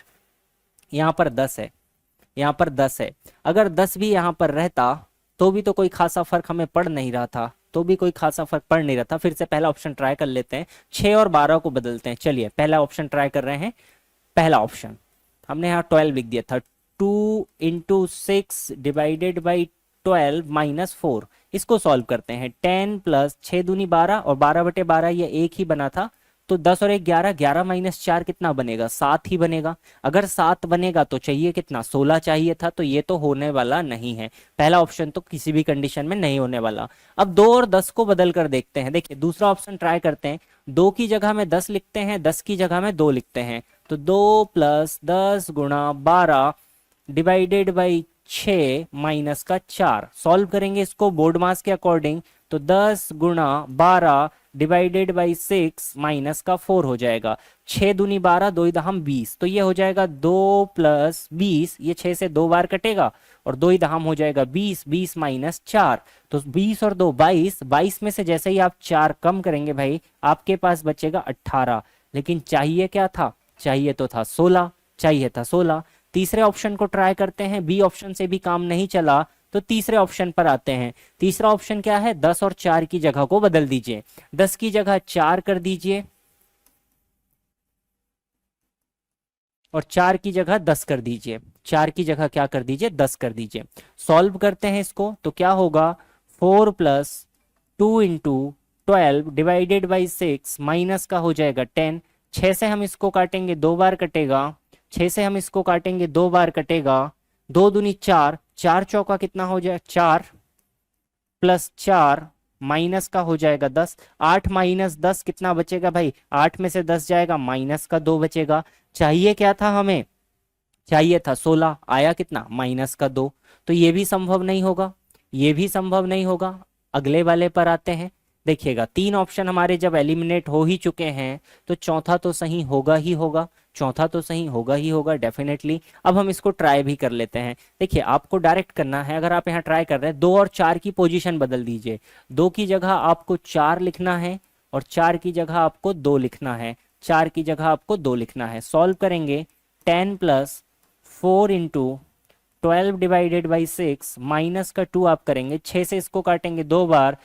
यहाँ पर 10 है, यहाँ पर 10 है, अगर 10 भी यहाँ पर रहता तो भी तो कोई खासा फर्क हमें पड़ नहीं रहा था, तो भी कोई खासा फर्क पड़ नहीं रहा था। फिर से पहला ऑप्शन ट्राई कर लेते हैं, 6 और 12 को बदलते हैं। चलिए पहला ऑप्शन ट्राई कर रहे हैं। पहला ऑप्शन हमने यहाँ 12 लिख दिया था, 2 इंटू 6 डिवाइडेड बाई 12 माइनस 4, इसको सॉल्व करते हैं। 10 प्लस 6 दूनी 12 और 12/12 ये एक ही बना था, तो 10 और 1 11, 11 माइनस 4 कितना बनेगा, 7 ही बनेगा। अगर 7 बनेगा तो चाहिए कितना, 16 चाहिए था, तो ये तो होने वाला नहीं है, पहला ऑप्शन तो किसी भी कंडीशन में नहीं होने वाला। अब 2 और 10 को बदल कर देखते हैं। देखिए दूसरा ऑप्शन ट्राई करते हैं, 2 की जगह में 10 लिखते हैं, 10 की जगह में 2 लिखते हैं, तो 2 प्लस 10 गुणा 12 डिवाइडेड बाई 6 माइनस का 4, सॉल्व करेंगे इसको बोर्ड मास के अकॉर्डिंग, तो 10 गुणा 12 डिवाइडेड बाई 6 माइनस का 4 हो जाएगा। 6 दूनी 12, 2 दहम 20, तो ये हो जाएगा 2 प्लस 20, ये 6 से 2 बार कटेगा और 2 दहम हो जाएगा 20, 20 माइनस 4, तो 20 और 2 22, 22 में से जैसे ही आप 4 कम करेंगे भाई आपके पास बचेगा 18। लेकिन चाहिए क्या था? चाहिए तो था 16, चाहिए था 16। तीसरे ऑप्शन को ट्राई करते हैं, बी ऑप्शन से भी काम नहीं चला तो तीसरे ऑप्शन पर आते हैं। तीसरा ऑप्शन क्या है? 10 और 4 की जगह को बदल दीजिए, 10 की जगह 4 कर दीजिए और 4 की जगह 10 कर दीजिए, 4 की जगह क्या कर दीजिए? 10 कर दीजिए। सॉल्व करते हैं इसको तो क्या होगा? 4 plus 2 into 12 divided by 6 minus का हो जाएगा 10। 6 से हम इसको काटेंगे 2 बार कटेगा, 6 से हम इसको काटेंगे 2 बार कटेगा, 2 दूनी 4, 4 चौका कितना हो जाएगा? 4 प्लस 4 माइनस का हो जाएगा 10। 8 माइनस 10 कितना बचेगा भाई? 8 में से 10 जाएगा, माइनस का 2 बचेगा। चाहिए क्या था हमें? चाहिए था 16, आया कितना? माइनस का 2। तो ये भी संभव नहीं होगा, ये भी संभव नहीं होगा। अगले वाले पर आते हैं। देखिएगा 3 ऑप्शन हमारे जब एलिमिनेट हो ही चुके हैं तो चौथा तो सही होगा ही होगा, चौथा तो सही होगा ही होगा डेफिनेटली। अब हम इसको ट्राई भी कर लेते हैं। देखिए आपको डायरेक्ट करना है, अगर आप यहाँ ट्राई कर रहे हैं 2 और 4 की पोजीशन बदल दीजिए। 2 की जगह आपको 4 लिखना है और 4 की जगह आपको 2 लिखना है, 4 की जगह आपको 2 लिखना है। सॉल्व करेंगे 10 plus 4 into 12 divided by 6 minus का 2 आप करेंगे, 6 से इसको काटेंगे 2 बार,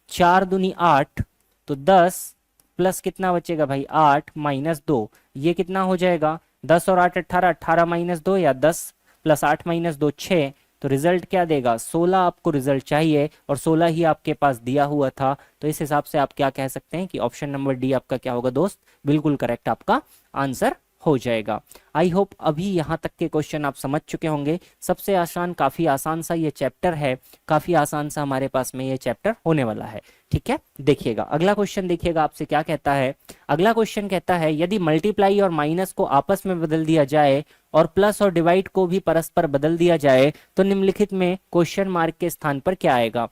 4 दूनी 8, तो 10 प्लस कितना बचेगा भाई? 8 माइनस 2, ये कितना हो जाएगा? 10 और 8 18, 18 माइनस 2 या 10 प्लस 8 माइनस 2 6, तो रिजल्ट क्या देगा? 16 आपको रिजल्ट चाहिए और 16 ही आपके पास दिया हुआ था। तो इस हिसाब से आप क्या कह सकते हैं कि ऑप्शन नंबर डी आपका क्या होगा दोस्त? बिल्कुल करेक्ट आपका आंसर हो जाएगा। आई होप अभी यहाँ तक के क्वेश्चन आप समझ चुके होंगे। सबसे आसान, काफी आसान सा ये चैप्टर है, काफी आसान सा हमारे पास में ये चैप्टर होने वाला है। ठीक है, देखिएगा अगला क्वेश्चन, देखिएगा आपसे क्या कहता है। अगला क्वेश्चन कहता है यदि मल्टीप्लाई और माइनस को आपस में बदल दिया जाए और प्लस और डिवाइड को भी परस्पर बदल दिया जाए तो निम्नलिखित में क्वेश्चन मार्क के स्थान पर क्या आएगा?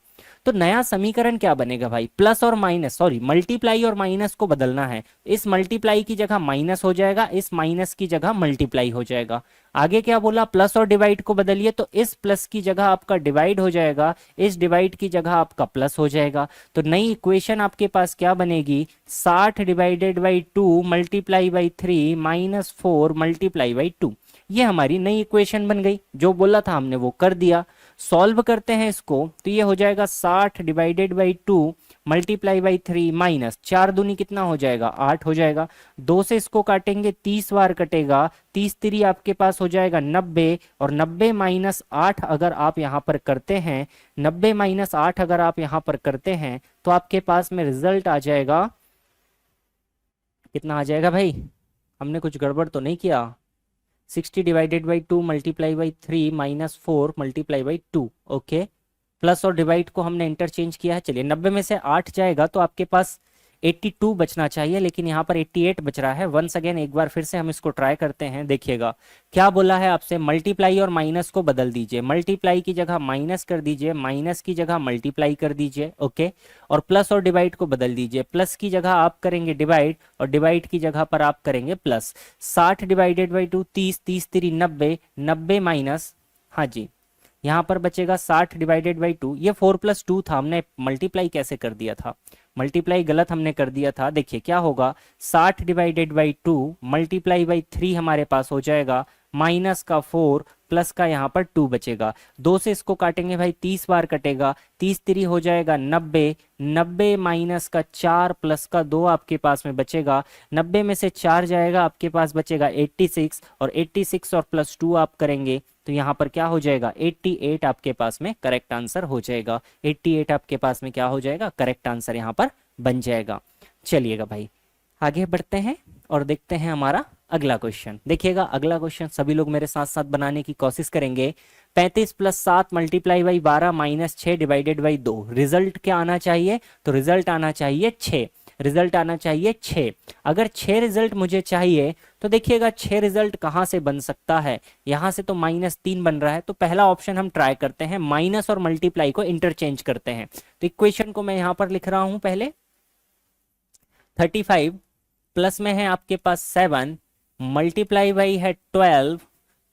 तो नया समीकरण क्या बनेगा भाई? प्लस और माइनस, सॉरी मल्टीप्लाई और माइनस को बदलना है। इस मल्टीप्लाई की जगह माइनस हो जाएगा, इस माइनस की जगह मल्टीप्लाई हो जाएगा। आगे क्या बोला? प्लस और डिवाइड को बदलिए, तो इस प्लस की जगह आपका डिवाइड हो जाएगा, इस डिवाइड की जगह आपका प्लस हो जाएगा। तो नई इक्वेशन आपके पास क्या बनेगी? 60 divided by 2 multiply by 3 minus 4 multiply by 2। ये हमारी नई इक्वेशन बन गई, जो बोला था हमने वो कर दिया। सॉल्व करते हैं इसको तो ये हो जाएगा 60 divided by 2 multiply by 3 minus 4 दूनी कितना हो जाएगा? 8 हो जाएगा। 2 से इसको काटेंगे 30 बार कटेगा, 30 3 आपके पास हो जाएगा 90, और 90 माइनस 8 अगर आप यहाँ पर करते हैं, 90 माइनस 8 अगर आप यहाँ पर करते हैं तो आपके पास में रिजल्ट आ जाएगा, कितना आ जाएगा भाई? हमने कुछ गड़बड़ तो नहीं किया? 60 divided by 2 multiply by 3 minus 4 multiply by 2। Okay, plus और डिवाइड को हमने इंटरचेंज किया है। चलिए 90 में से 8 जाएगा तो आपके पास 82 बचना चाहिए, लेकिन यहाँ पर 88 बच रहा है। वंस अगेन एक बार फिर से हम इसको ट्राई करते हैं। देखिएगा क्या बोला है आपसे, मल्टीप्लाई और माइनस को बदल दीजिए। मल्टीप्लाई की जगह माइनस कर दीजिए, माइनस की जगह मल्टीप्लाई कर दीजिए। ओके, और प्लस और डिवाइड को बदल दीजिए। प्लस की जगह आप करेंगे डिवाइड और डिवाइड की जगह पर आप करेंगे प्लस। 60 डिवाइडेड बाई 2 30, 30 3 90, 90 माइनस, हाँ जी यहाँ पर बचेगा 60 डिवाइडेड बाई 2। ये 4 प्लस 2 था, हमने मल्टीप्लाई कैसे कर दिया था? मल्टीप्लाई गलत हमने कर दिया था। देखिए क्या होगा, 60 डिवाइडेड बाई 2 मल्टीप्लाई बाई 3 हमारे पास हो जाएगा, माइनस का 4 प्लस का यहाँ पर 2 बचेगा। 2 से इसको काटेंगे भाई 30 बार कटेगा, 30 3 हो जाएगा 90, 90 माइनस का 4 प्लस का 2 आपके पास में बचेगा। 90 में से 4 जाएगा, आपके पास बचेगा 86, और 86 और प्लस 2 आप करेंगे तो यहाँ पर क्या हो जाएगा? 88 आपके पास में करेक्ट आंसर हो जाएगा। 88 आपके पास में क्या हो जाएगा? करेक्ट आंसर यहाँ पर बन जाएगा। चलिएगा भाई आगे बढ़ते हैं और देखते हैं हमारा अगला क्वेश्चन। देखिएगा अगला क्वेश्चन सभी लोग मेरे साथ साथ बनाने की कोशिश करेंगे। 35 plus 7 multiply by 12 minus 6 divided by 2, result क्या आना चाहिए? तो रिजल्ट आना चाहिए 6। रिजल्ट आना चाहिए 6। अगर 6 रिजल्ट मुझे चाहिए तो देखिएगा 6 रिजल्ट कहाँ से बन सकता है, यहाँ से तो -3 बन रहा है, तो पहला ऑप्शन हम ट्राई करते हैं, माइनस और मल्टीप्लाई को इंटरचेंज करते हैं। तो इक्वेशन को मैं यहाँ पर लिख रहा हूँ पहले, 35 प्लस में है आपके पास 7 मल्टीप्लाई बाई है 12,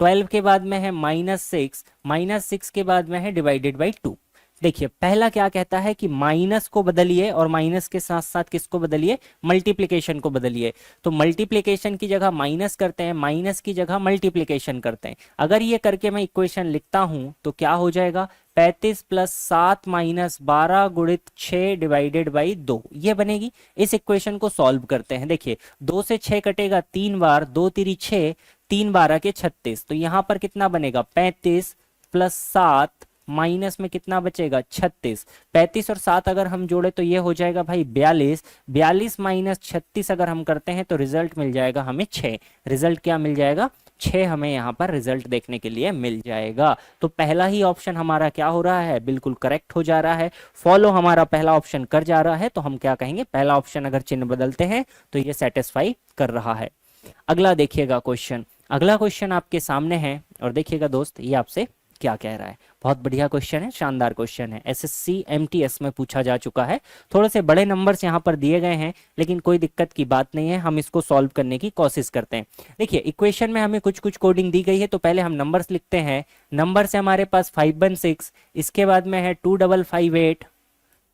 12 के बाद में है -6, -6 के बाद में है डिवाइडेड बाई 2। देखिए पहला क्या कहता है कि माइनस को बदलिए और माइनस के साथ साथ किसको बदलिए, मल्टीप्लिकेशन को बदलिए। तो मल्टीप्लिकेशन की जगह माइनस करते हैं, माइनस की जगह मल्टीप्लिकेशन करते हैं। अगर ये करके मैं इक्वेशन लिखता हूं तो क्या हो जाएगा, 35 प्लस 7 माइनस 12 गुणित 6 डिवाइडेड बाई 2, ये बनेगी। इस इक्वेशन को सॉल्व करते हैं। देखिए 2 से 6 कटेगा 3 बार, 2 तिरी 6, 3 12 के 36, तो यहां पर कितना बनेगा, 35 प्लस 7 माइनस में कितना बचेगा, 36। 35 और 7 अगर हम जोड़े तो ये हो जाएगा भाई 42, 42 माइनस 36 अगर हम करते हैं तो रिजल्ट मिल जाएगा हमें 6। रिजल्ट क्या मिल जाएगा, 6 हमें यहाँ पर रिजल्ट देखने के लिए मिल जाएगा। तो पहला ही ऑप्शन हमारा क्या हो रहा है, बिल्कुल करेक्ट हो जा रहा है। फॉलो हमारा पहला ऑप्शन कर जा रहा है, तो हम क्या कहेंगे, पहला ऑप्शन अगर चिन्ह बदलते हैं तो ये सेटिस्फाई कर रहा है। अगला देखिएगा क्वेश्चन, अगला क्वेश्चन आपके सामने है और देखिएगा दोस्त ये आपसे क्या कह रहा है। बहुत बढ़िया क्वेश्चन है, शानदार क्वेश्चन है, एसएससी एमटीएस में पूछा जा चुका है। थोड़े से बड़े नंबर्स यहाँ पर दिए गए हैं लेकिन कोई दिक्कत की बात नहीं है, हम इसको सॉल्व करने की कोशिश करते हैं। देखिए इक्वेशन में हमें कुछ कुछ कोडिंग दी गई है, तो पहले हम नंबर्स लिखते हैं। नंबर से हमारे पास 516, इसके बाद में है 2558,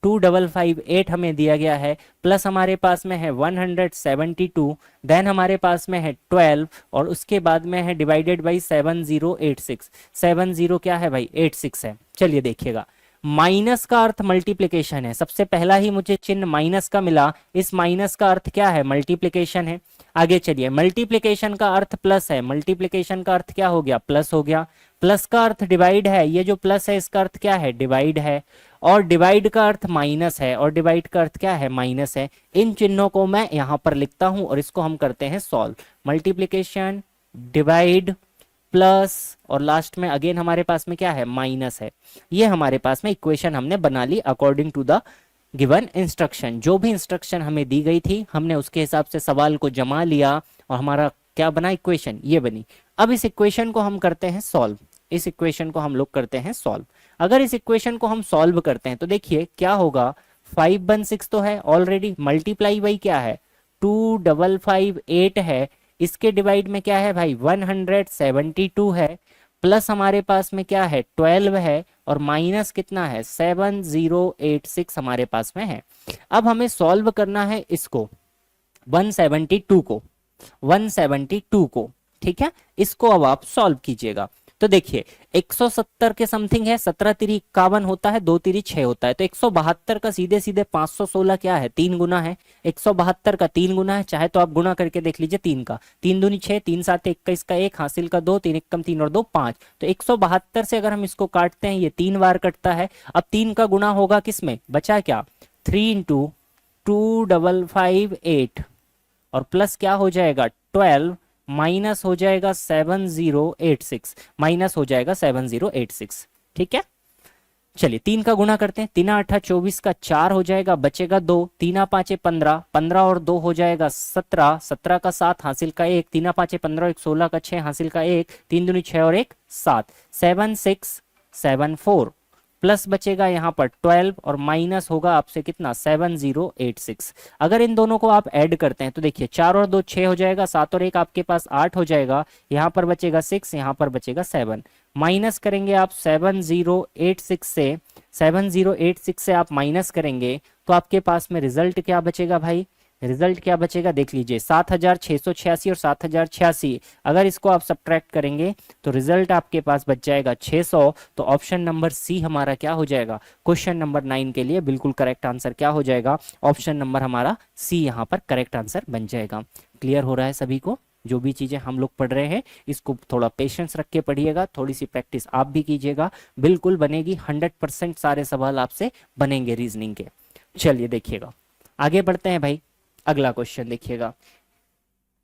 2558 हमें दिया गया है, प्लस हमारे पास में है 172, देन हमारे पास में है 12 और उसके बाद में है डिवाइडेड बाई 7086। 70 क्या है भाई, 86 है। चलिए देखिएगा, माइनस का अर्थ मल्टीप्लिकेशन है, सबसे पहला ही मुझे चिन्ह माइनस का मिला, इस माइनस का अर्थ क्या है, मल्टीप्लिकेशन है। आगे चलिए, मल्टीप्लिकेशन का अर्थ प्लस है, मल्टीप्लिकेशन का अर्थ क्या हो गया, प्लस हो गया। प्लस का अर्थ डिवाइड है, ये जो प्लस है इसका अर्थ क्या है, डिवाइड है। और डिवाइड का अर्थ माइनस है, और डिवाइड का अर्थ क्या है, माइनस है। इन चिन्हों को मैं यहां पर लिखता हूं और इसको हम करते हैं सॉल्व। मल्टीप्लिकेशन, डिवाइड, प्लस और लास्ट में अगेन हमारे पास में क्या है, माइनस है। ये हमारे पास में इक्वेशन हमने बना ली according to the given instruction. जो भी इंस्ट्रक्शन हमें दी गई थी हमने उसके हिसाब से सवाल को जमा लिया और हमारा क्या बना, इक्वेशन ये बनी। अब इस इक्वेशन को हम करते हैं सॉल्व, इस इक्वेशन को हम लोग करते हैं सॉल्व। अगर इस इक्वेशन को हम सॉल्व करते हैं तो देखिए क्या होगा, 516 तो है ऑलरेडी, मल्टीप्लाई बाई क्या है, 2558 है, इसके डिवाइड में क्या है भाई 172 है, प्लस हमारे पास में क्या है 12 है और माइनस कितना है 7086 हमारे पास में है। अब हमें सॉल्व करना है इसको 172 को, 172 को, ठीक है। इसको अब आप सॉल्व कीजिएगा तो देखिए 170 के समथिंग है, 17 तिरी 51 होता है, 2 तिरी 6 होता है, तो 172 का सीधे सीधे 516 क्या है, 3 गुना है। 172 का 3 गुना है, चाहे तो आप गुना करके देख लीजिए 3 का, 3 दूनी 6, 3 7 21 का 1, हासिल का 2, 3 1 कम 3 और 2 5, तो 172 से अगर हम इसको काटते हैं ये 3 बार कटता है। अब 3 का गुना होगा किसमें, बचा क्या, 3 इंटू 2558 और प्लस क्या हो जाएगा 12 माइनस हो जाएगा 7086, माइनस हो जाएगा 7086, ठीक है। चलिए 3 का गुना करते हैं, 3 8 24 का 4 हो जाएगा, बचेगा 2, 3 5 15, 15 और 2 हो जाएगा 17, 17 का 7 हासिल का 1, 3 5 15 1 16 का 6 हासिल का 1, 3 दूनी 6 और 1 7, 7674 प्लस बचेगा यहाँ पर 12 और माइनस होगा आपसे कितना 7086। अगर इन दोनों को आप ऐड करते हैं तो देखिए 4 और 2 6 हो जाएगा, 7 और 1 आपके पास 8 हो जाएगा, यहाँ पर बचेगा 6, यहाँ पर बचेगा 7, माइनस करेंगे आप 7086 से, 7086 से आप माइनस करेंगे तो आपके पास में रिजल्ट क्या बचेगा भाई, रिजल्ट क्या बचेगा देख लीजिए 7686 और 7086, अगर इसको आप सब्ट्रैक्ट करेंगे तो रिजल्ट आपके पास बच जाएगा 600। तो ऑप्शन नंबर सी हमारा क्या हो जाएगा, क्वेश्चन नंबर 9 के लिए बिल्कुल करेक्ट आंसर क्या हो जाएगा, ऑप्शन नंबर हमारा सी यहाँ पर करेक्ट आंसर बन जाएगा। क्लियर हो रहा है सभी को, जो भी चीजें हम लोग पढ़ रहे हैं इसको थोड़ा पेशेंस रख के पढ़िएगा, थोड़ी सी प्रैक्टिस आप भी कीजिएगा, बिल्कुल बनेगी, 100% सारे सवाल आपसे बनेंगे रीजनिंग के। चलिए देखिएगा आगे बढ़ते हैं भाई, अगला क्वेश्चन देखिएगा,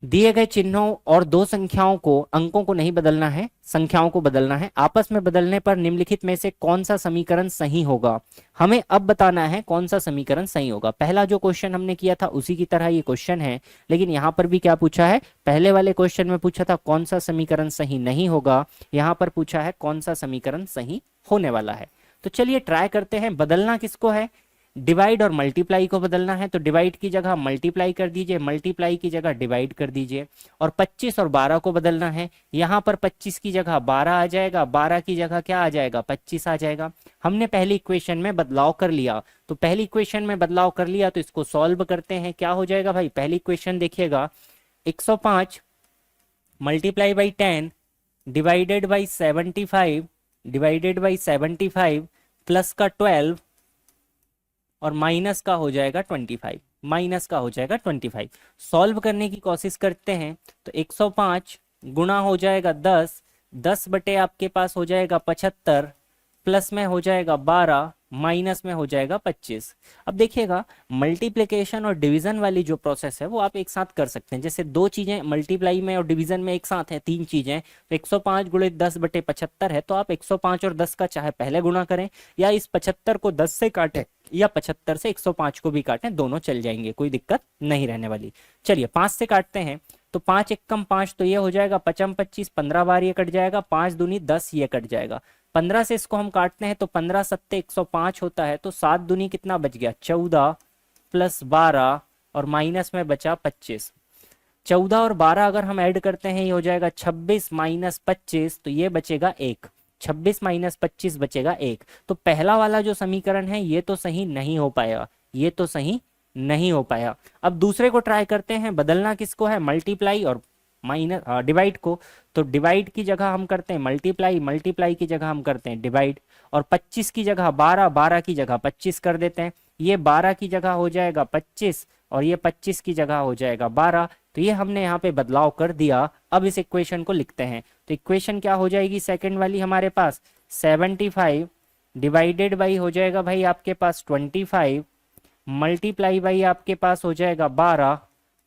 दिए गए चिन्हों और दो संख्याओं को, अंकों को नहीं बदलना है, संख्याओं को बदलना है। आपस में बदलने पर निम्नलिखित में से कौन सा समीकरण सही होगा। हमें अब बताना है कौन सा समीकरण सही होगा। पहला जो क्वेश्चन हमने किया था उसी की तरह ये क्वेश्चन है, लेकिन यहाँ पर भी क्या पूछा है, पहले वाले क्वेश्चन में पूछा था कौन सा समीकरण सही नहीं होगा, यहाँ पर पूछा है कौन सा समीकरण सही होने वाला है। तो चलिए ट्राई करते हैं। बदलना किसको है, डिवाइड और मल्टीप्लाई को बदलना है। तो डिवाइड की जगह मल्टीप्लाई कर दीजिए, मल्टीप्लाई की जगह डिवाइड कर दीजिए। और 25 और 12 को बदलना है। यहाँ पर 25 की जगह 12 आ जाएगा, 12 की जगह क्या आ जाएगा, 25 आ जाएगा। हमने पहली इक्वेशन में बदलाव कर लिया, तो पहली इक्वेशन में बदलाव कर लिया तो इसको सॉल्व करते हैं। क्या हो जाएगा भाई, पहली इक्वेशन देखिएगा, 105 multiply by 10 divided by 75 divided by 75 plus का 12 और माइनस का हो जाएगा 25, माइनस का हो जाएगा 25। सॉल्व करने की कोशिश करते हैं। तो 105 गुणा हो जाएगा 10, 10 बटे आपके पास हो जाएगा 75, प्लस में हो जाएगा 12, माइनस में हो जाएगा 25। अब देखिएगा मल्टीप्लिकेशन और डिवीजन वाली जो प्रोसेस है वो आप एक साथ कर सकते हैं। जैसे दो चीजें मल्टीप्लाई में और डिवीजन में एक साथ है, तीन चीजें, तो 105 गुणे 10 बटे 75 है, तो आप 105 और 10 का चाहे पहले गुणा करें या इस 75 को 10 से काटें या 75 से 105 को भी काटें, दोनों चल जाएंगे, कोई दिक्कत नहीं रहने वाली। चलिए 5 से काटते हैं, तो 5 एकम 5, तो ये हो जाएगा 5 25, 15 बार ये कट जाएगा, 5 दूनी 10 ये कट जाएगा। 15 से इसको हम काटते हैं तो 15 सत्ते 105 होता है, तो 7 दूनी कितना बच गया, 14 प्लस 12 और माइनस में बचा 25। 14 और 12 अगर हम ऐड करते हैं ये हो जाएगा 26 माइनस 25, तो ये बचेगा 1। 26 माइनस 25 बचेगा 1। तो पहला वाला जो समीकरण है ये तो सही नहीं हो पाया, ये तो सही नहीं हो पाया। अब दूसरे को ट्राई करते हैं। बदलना किसको है, मल्टीप्लाई और माइनस डिवाइड को। तो डिवाइड की जगह हम करते हैं मल्टीप्लाई, मल्टीप्लाई की जगह हम करते हैं डिवाइड। और 25 की जगह 12, 12 की जगह 25 कर देते हैं। ये 12 की जगह हो जाएगा 25 और ये 25 की जगह हो जाएगा 12। तो ये हमने यहाँ पे बदलाव कर दिया। अब इस इक्वेशन को लिखते हैं। तो इक्वेशन क्या हो जाएगी, सेकंड वाली हमारे पास 75 डिवाइडेड बाई हो जाएगा भाई आपके पास 25, मल्टीप्लाई बाई आपके पास हो जाएगा 12,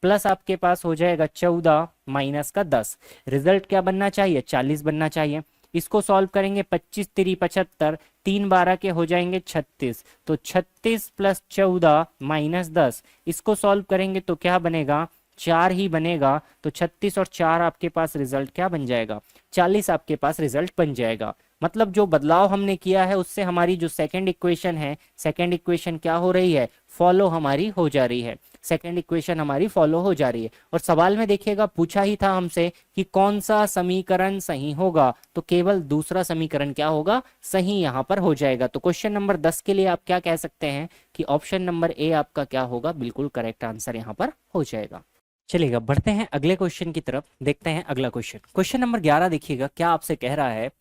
प्लस आपके पास हो जाएगा 14 माइनस का 10। रिजल्ट क्या बनना चाहिए, 40 बनना चाहिए। इसको सॉल्व करेंगे, 25 3 75, 3 12 के हो जाएंगे 36, तो 36 प्लस 14 माइनस 10। इसको सॉल्व करेंगे तो क्या बनेगा, 4 ही बनेगा। तो 36 और 4 आपके पास रिजल्ट क्या बन जाएगा, 40 आपके पास रिजल्ट बन जाएगा। मतलब जो बदलाव हमने किया है उससे हमारी जो सेकंड इक्वेशन है, सेकंड इक्वेशन क्या हो रही है, फॉलो हमारी हो जा रही है। सेकंड इक्वेशन हमारी फॉलो हो जा रही है। और सवाल में देखिएगा पूछा ही था हमसे कि कौन सा समीकरण सही होगा, तो केवल दूसरा समीकरण क्या होगा, सही यहाँ पर हो जाएगा। तो क्वेश्चन नंबर 10 के लिए आप क्या कह सकते हैं कि ऑप्शन नंबर ए आपका क्या होगा, बिल्कुल करेक्ट आंसर यहाँ पर हो जाएगा। चलिएगा बढ़ते हैं अगले क्वेश्चन की तरफ, देखते हैं अगला क्वेश्चन। क्वेश्चन नंबर 11 देखिएगा क्या आपसे कह रहा है,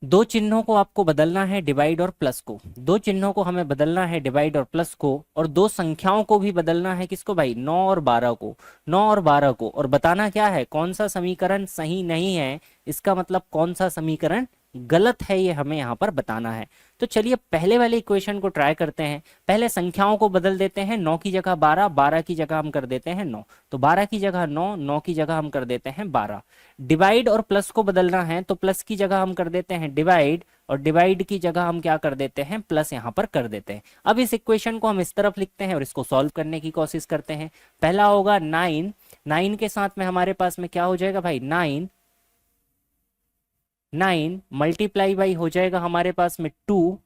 दो चिन्हों को आपको बदलना है, डिवाइड और प्लस को। दो चिन्हों को हमें बदलना है, डिवाइड और प्लस को, और दो संख्याओं को भी बदलना है, किसको भाई, 9 और 12 को, 9 और 12 को। और बताना क्या है, कौन सा समीकरण सही नहीं है, इसका मतलब कौन सा समीकरण गलत है, ये हमें यहाँ पर बताना है। तो चलिए पहले वाले इक्वेशन को ट्राई करते हैं। पहले संख्याओं को बदल देते हैं, 9 की जगह 12, 12 की जगह हम कर देते हैं 9, तो 12 की जगह 9, 9 की जगह हम कर देते हैं 12। डिवाइड और प्लस को बदलना है, तो प्लस की जगह हम कर देते हैं डिवाइड, और डिवाइड की जगह हम क्या कर देते हैं, प्लस यहाँ पर कर देते हैं। अब इस इक्वेशन को हम इस तरफ लिखते हैं और इसको सॉल्व करने की कोशिश करते हैं। पहला होगा 9, 9 के साथ में हमारे पास में क्या हो जाएगा भाई, 9 मल्टीप्लाई बाई हो जाएगा हमारे पास में 2,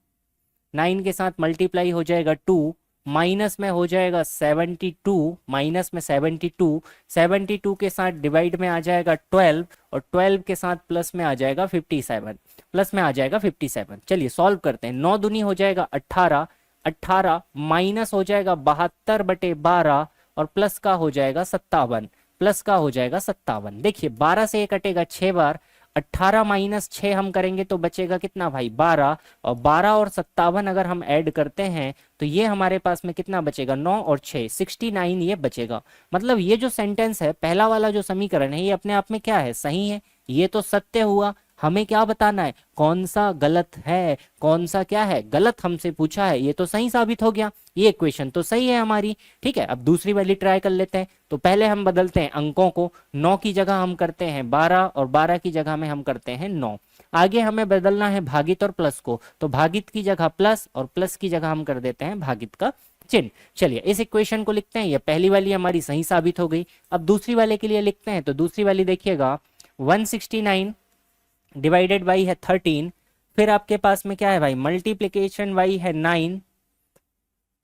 9 के साथ मल्टीप्लाई हो जाएगा 2, माइनस में हो जाएगा 72, माइनस में 72, 72 के साथ डिवाइड में आ जाएगा 12, और 12 के साथ प्लस में आ जाएगा 57, प्लस में आ जाएगा 57। चलिए सॉल्व करते हैं। 9 दूनी हो जाएगा 18, 18 माइनस हो जाएगा 72 बटे 12, और प्लस का हो जाएगा 57, प्लस का हो जाएगा 57। देखिए 12 से ये कटेगा 6 बार, 18 माइनस 6 हम करेंगे तो बचेगा कितना भाई, 12, और 12 और 57 अगर हम ऐड करते हैं तो ये हमारे पास में कितना बचेगा, 9 और 6 69 ये बचेगा। मतलब ये जो सेंटेंस है, पहला वाला जो समीकरण है, ये अपने आप में क्या है, सही है, ये तो सत्य हुआ। हमें क्या बताना है, कौन सा गलत है, कौन सा क्या है गलत, हमसे पूछा है, ये तो सही साबित हो गया, ये इक्वेशन तो सही है हमारी। ठीक है, अब दूसरी वाली ट्राई कर लेते हैं। तो पहले हम बदलते हैं अंकों को, 9 की जगह हम करते हैं 12 और 12 की जगह में हम करते हैं 9। आगे हमें बदलना है भागित और प्लस को, तो भागित की जगह प्लस और प्लस की जगह हम कर देते हैं भागित का चिन्ह। चलिए इस इक्वेशन को लिखते हैं, ये पहली वाली हमारी सही साबित हो गई। अब दूसरी वाले के लिए लिखते हैं, तो दूसरी वाली देखिएगा 169 डिवाइडेड बाई है 13, फिर आपके पास में क्या है भाई, मल्टीप्लीकेशन बाई है 9,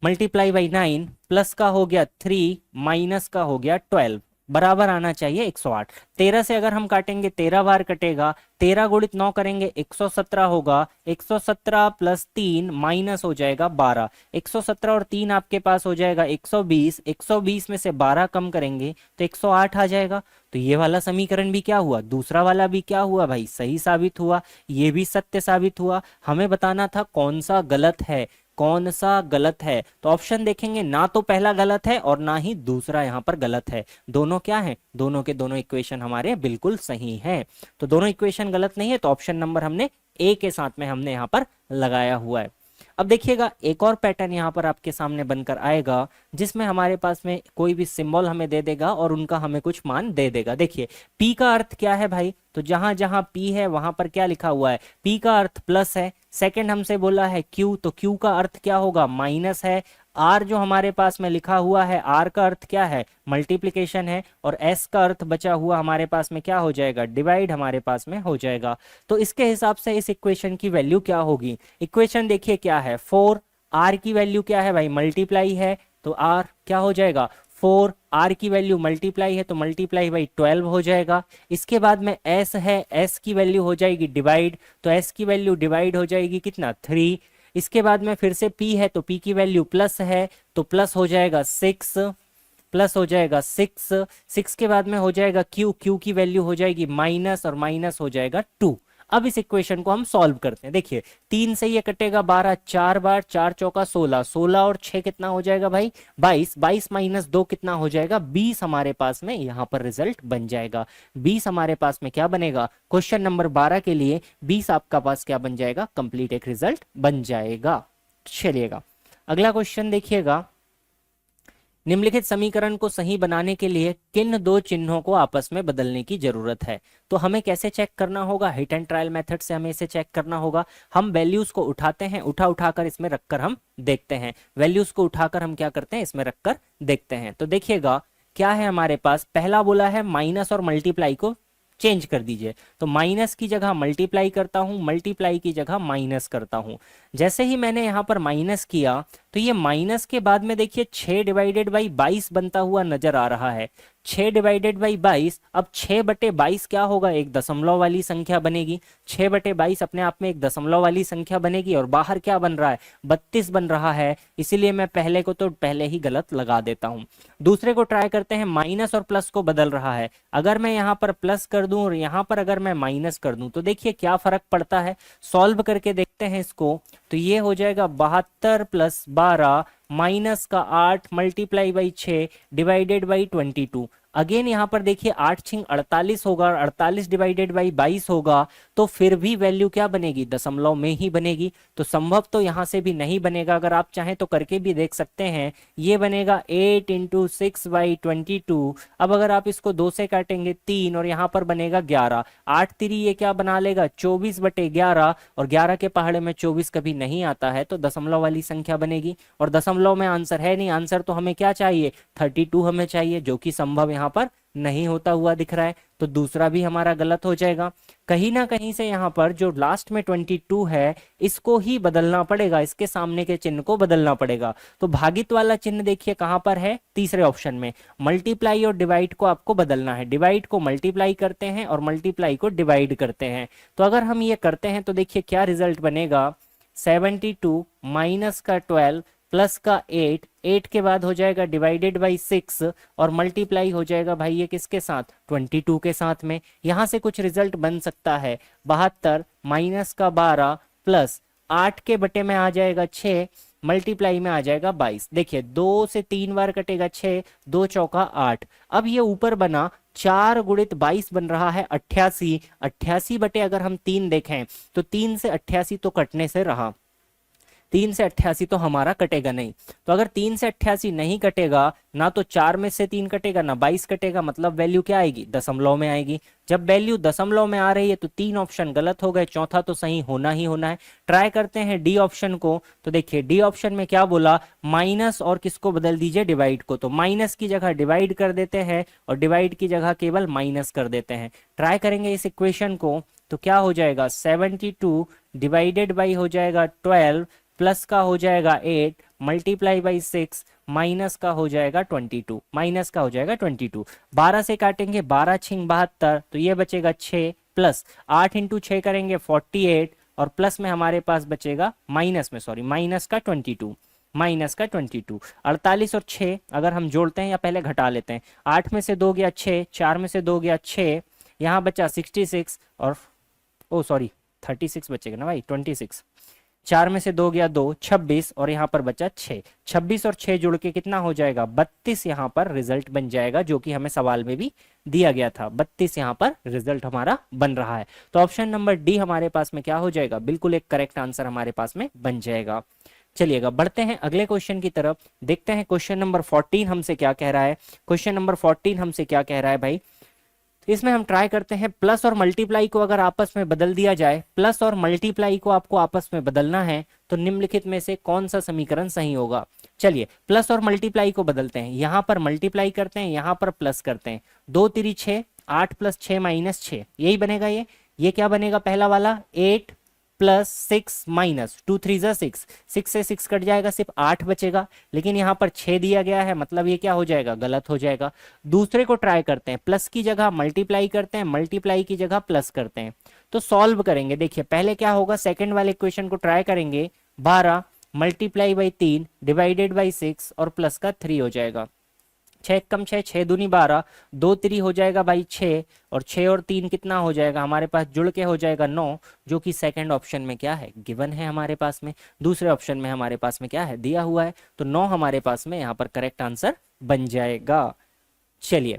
मल्टीप्लाई बाई 9, प्लस का हो गया 3, माइनस का हो गया 12, बराबर आना चाहिए 108। 13 से अगर हम काटेंगे 13 बार कटेगा, 13 गुणित 9 करेंगे 117 होगा, 117 प्लस 3 माइनस हो जाएगा 12, 117 और 3 आपके पास हो जाएगा 120, 120 में से 12 कम करेंगे तो 108 आ जाएगा। तो ये वाला समीकरण भी क्या हुआ, दूसरा वाला भी क्या हुआ भाई, सही साबित हुआ, ये भी सत्य साबित हुआ। हमें बताना था कौन सा गलत है, कौन सा गलत है, तो ऑप्शन देखेंगे ना तो पहला गलत है और ना ही दूसरा यहाँ पर गलत है, दोनों क्या है, दोनों के दोनों इक्वेशन हमारे बिल्कुल सही हैं। तो दोनों इक्वेशन गलत नहीं है, तो ऑप्शन नंबर हमने ए के साथ में हमने यहाँ पर लगाया हुआ है। अब देखिएगा एक और पैटर्न यहाँ पर आपके सामने बनकर आएगा, जिसमें हमारे पास में कोई भी सिंबल हमें दे देगा और उनका हमें कुछ मान दे देगा। देखिए पी का अर्थ क्या है भाई, तो जहां जहां पी है वहां पर क्या लिखा हुआ है, पी का अर्थ प्लस है। सेकंड हमसे बोला है क्यू, तो क्यू का अर्थ क्या होगा, माइनस है। आर जो हमारे पास में लिखा हुआ है, आर का अर्थ क्या है, मल्टीप्लिकेशन है। और एस का अर्थ बचा हुआ हमारे पास में क्या हो जाएगा, डिवाइड हमारे पास में हो जाएगा। तो इसके हिसाब से इस इक्वेशन की वैल्यू क्या होगी, इक्वेशन देखिए क्या है 4, आर की वैल्यू क्या है भाई, मल्टीप्लाई है, तो आर क्या हो जाएगा 4, आर की वैल्यू मल्टीप्लाई है तो मल्टीप्लाई बाई 12 हो जाएगा। इसके बाद में एस है, एस की वैल्यू हो जाएगी डिवाइड, तो एस की वैल्यू डिवाइड हो जाएगी कितना 3। इसके बाद में फिर से पी है, तो पी की वैल्यू प्लस है तो प्लस हो जाएगा 6, प्लस हो जाएगा 6, 6 के बाद में हो जाएगा क्यू, क्यू की वैल्यू हो जाएगी माइनस और माइनस हो जाएगा 2। अब इस इक्वेशन को हम सॉल्व करते हैं। देखिए 3 से ये कटेगा 12, 4 बार 4 चौका 16, 16 और 6 कितना हो जाएगा भाई 22, 22 माइनस 2 कितना हो जाएगा 20 हमारे पास में यहाँ पर रिजल्ट बन जाएगा। 20 हमारे पास में क्या बनेगा, क्वेश्चन नंबर 12 के लिए 20 आपका पास क्या बन जाएगा, कंप्लीट एक रिजल्ट बन जाएगा। चलिएगा अगला क्वेश्चन देखिएगा, निम्नलिखित समीकरण को सही बनाने के लिए किन दो चिन्हों को आपस में बदलने की जरूरत है। तो हमें कैसे चेक करना होगा, हिट एंड ट्रायल मेथड से हमें इसे चेक करना होगा। हम वैल्यूज को उठाते हैं, उठाकर इसमें रखकर हम देखते हैं, वैल्यूज को उठाकर हम क्या करते हैं, इसमें रखकर देखते हैं। तो देखिएगा क्या है हमारे पास, पहला बोला है माइनस और मल्टीप्लाई को चेंज कर दीजिए, तो माइनस की जगह मल्टीप्लाई करता हूं, मल्टीप्लाई की जगह माइनस करता हूं। जैसे ही मैंने यहां पर माइनस किया तो ये माइनस के बाद में देखिए 6 डिवाइडेड बाई 22 बनता हुआ नजर आ रहा है। 6 डिवाइडेड बाई 22, अब 6 बटे 22 क्या होगा, एक दशमलव वाली संख्या बनेगी। 6 बटे 22 अपने आप में एक दशमलव वाली संख्या बनेगी और बाहर क्या बन रहा है 32 बन रहा है, इसीलिए मैं पहले को तो पहले ही गलत लगा देता हूं। दूसरे को ट्राई करते हैं, माइनस और प्लस को बदल रहा है। अगर मैं यहाँ पर प्लस कर दूं और यहाँ पर अगर मैं माइनस कर दूं तो देखिए क्या फर्क पड़ता है। सॉल्व करके देखते हैं इसको, तो ये हो जाएगा 72 प्लस 12 माइनस का 8 multiply by 6 divided by 22। Again यहाँ पर देखिए 8 छिंग 48 होगा, 48 डिवाइडेड बाई 22 होगा, तो फिर भी वैल्यू क्या बनेगी, दशमलव में ही बनेगी। तो संभव तो यहाँ से भी नहीं बनेगा, अगर आप चाहें तो करके भी देख सकते हैं। ये बनेगा 8 इंटू 6 बाई 22। अब अगर आप इसको 2 से काटेंगे 3 और यहाँ पर बनेगा 11, 8 3 ये क्या बना लेगा 24 बटे 11, और 11 के पहाड़े में 24 कभी नहीं आता है तो दशमलव वाली संख्या बनेगी। और दशमलव में आंसर है नहीं, आंसर तो हमें क्या चाहिए 32 हमें चाहिए, जो कि संभव यहाँ पर नहीं होता हुआ दिख रहा है। तो दूसरा भी हमारा गलत हो जाएगा। कहीं ना कहीं से यहाँ पर जो लास्ट में 22 है इसको ही बदलना पड़ेगा, इसके सामने के चिन्ह को बदलना पड़ेगा। तो भागित वाला चिन्ह देखिए कहां पर है, तीसरे ऑप्शन में। मल्टीप्लाई और डिवाइड को आपको बदलना है, डिवाइड को मल्टीप्लाई करते हैं और मल्टीप्लाई को डिवाइड करते हैं। तो अगर हम ये करते हैं तो देखिए क्या रिजल्ट बनेगा, 72 माइनस का 12 प्लस का 8, 8 के बाद हो जाएगा डिवाइडेड बाई 6 और मल्टीप्लाई हो जाएगा भाई ये किसके साथ 22 के साथ में। यहां से कुछ रिजल्ट बन सकता है, 72 माइनस का 12 प्लस 8 के बटे में आ जाएगा 6 मल्टीप्लाई में आ जाएगा 22। देखिए 2 से 3 बार कटेगा 6, 2 चौका 8। अब ये ऊपर बना 4 गुणित 22 बन रहा है 88। 88 बटे अगर हम 3 देखें तो 3 से 88 तो कटने से रहा, 3 से 88 तो हमारा कटेगा नहीं। तो अगर 3 से 88 नहीं कटेगा, ना तो 4 में से 3 कटेगा ना 22 कटेगा, मतलब वैल्यू क्या आएगी, दशमलव में आएगी। जब वैल्यू दशमलव में आ रही है तो 3 ऑप्शन गलत हो गए, चौथा तो सही होना ही होना है। ट्राई करते हैं डी ऑप्शन को। तो देखिए डी ऑप्शन में क्या बोला, माइनस और किसको बदल दीजिए, डिवाइड को। तो माइनस की जगह डिवाइड कर देते हैं और डिवाइड की जगह केवल माइनस कर देते हैं। ट्राई करेंगे इस इक्वेशन को तो क्या हो जाएगा, 72 डिवाइडेड बाई हो जाएगा 12 प्लस का हो जाएगा 8 मल्टीप्लाई बाई 6 माइनस का हो जाएगा 22, माइनस का हो जाएगा 22। 12 से काटेंगे 12 छिंग 72, तो ये बचेगा 6 प्लस 8 इंटू 6 करेंगे 48 और प्लस में हमारे पास बचेगा माइनस में, सॉरी माइनस का 22, माइनस का 22। 48 और 6 अगर हम जोड़ते हैं या पहले घटा लेते हैं, 8 में से 2 गया 6, 4 में से 2 गया 6, यहाँ बचा 66 और ओ सॉरी 36 बचेगा ना भाई, 26, 4 में से 2 गया 2, 26 और यहाँ पर बचा 6। 26 और 6 जुड़ के कितना हो जाएगा, 32 यहाँ पर रिजल्ट बन जाएगा, जो कि हमें सवाल में भी दिया गया था। 32 यहाँ पर रिजल्ट हमारा बन रहा है। तो ऑप्शन नंबर डी हमारे पास में क्या हो जाएगा, बिल्कुल एक करेक्ट आंसर हमारे पास में बन जाएगा। चलिएगा बढ़ते हैं अगले क्वेश्चन की तरफ, देखते हैं क्वेश्चन नंबर 14 हमसे क्या कह रहा है। क्वेश्चन नंबर 14 हमसे क्या कह रहा है भाई, इसमें हम ट्राई करते हैं प्लस और मल्टीप्लाई को अगर आपस में बदल दिया जाए, प्लस और मल्टीप्लाई को आपको आपस में बदलना है तो निम्नलिखित में से कौन सा समीकरण सही होगा। चलिए प्लस और मल्टीप्लाई को बदलते हैं, यहां पर मल्टीप्लाई करते हैं, यहां पर प्लस करते हैं। 2 3 6, 8 प्लस 6 माइनस 6, यही बनेगा। ये क्या बनेगा, पहला वाला 8 प्लस 6 माइनस 2 3 जा 6, 6 से 6 कट जाएगा, सिर्फ 8 बचेगा। लेकिन यहाँ पर 6 दिया गया है, मतलब ये क्या हो जाएगा, गलत हो जाएगा। दूसरे को ट्राई करते हैं, प्लस की जगह मल्टीप्लाई करते हैं, मल्टीप्लाई की जगह प्लस करते हैं। तो सॉल्व करेंगे, देखिए पहले क्या होगा, सेकंड वाले इक्वेशन को ट्राई करेंगे। 12 मल्टीप्लाई बाई 3 डिवाइडेड बाई 6 और प्लस का 3 हो जाएगा। 6 कम 6, 6 दूनी 12, 2 3 हो जाएगा भाई 6 और 6 और 3 कितना हो जाएगा हमारे पास, जुड़ के हो जाएगा 9, जो कि सेकंड ऑप्शन में क्या है, गिवन है हमारे पास में। दूसरे ऑप्शन में हमारे पास में क्या है, दिया हुआ है। तो 9 हमारे पास में यहाँ पर करेक्ट आंसर बन जाएगा। चलिए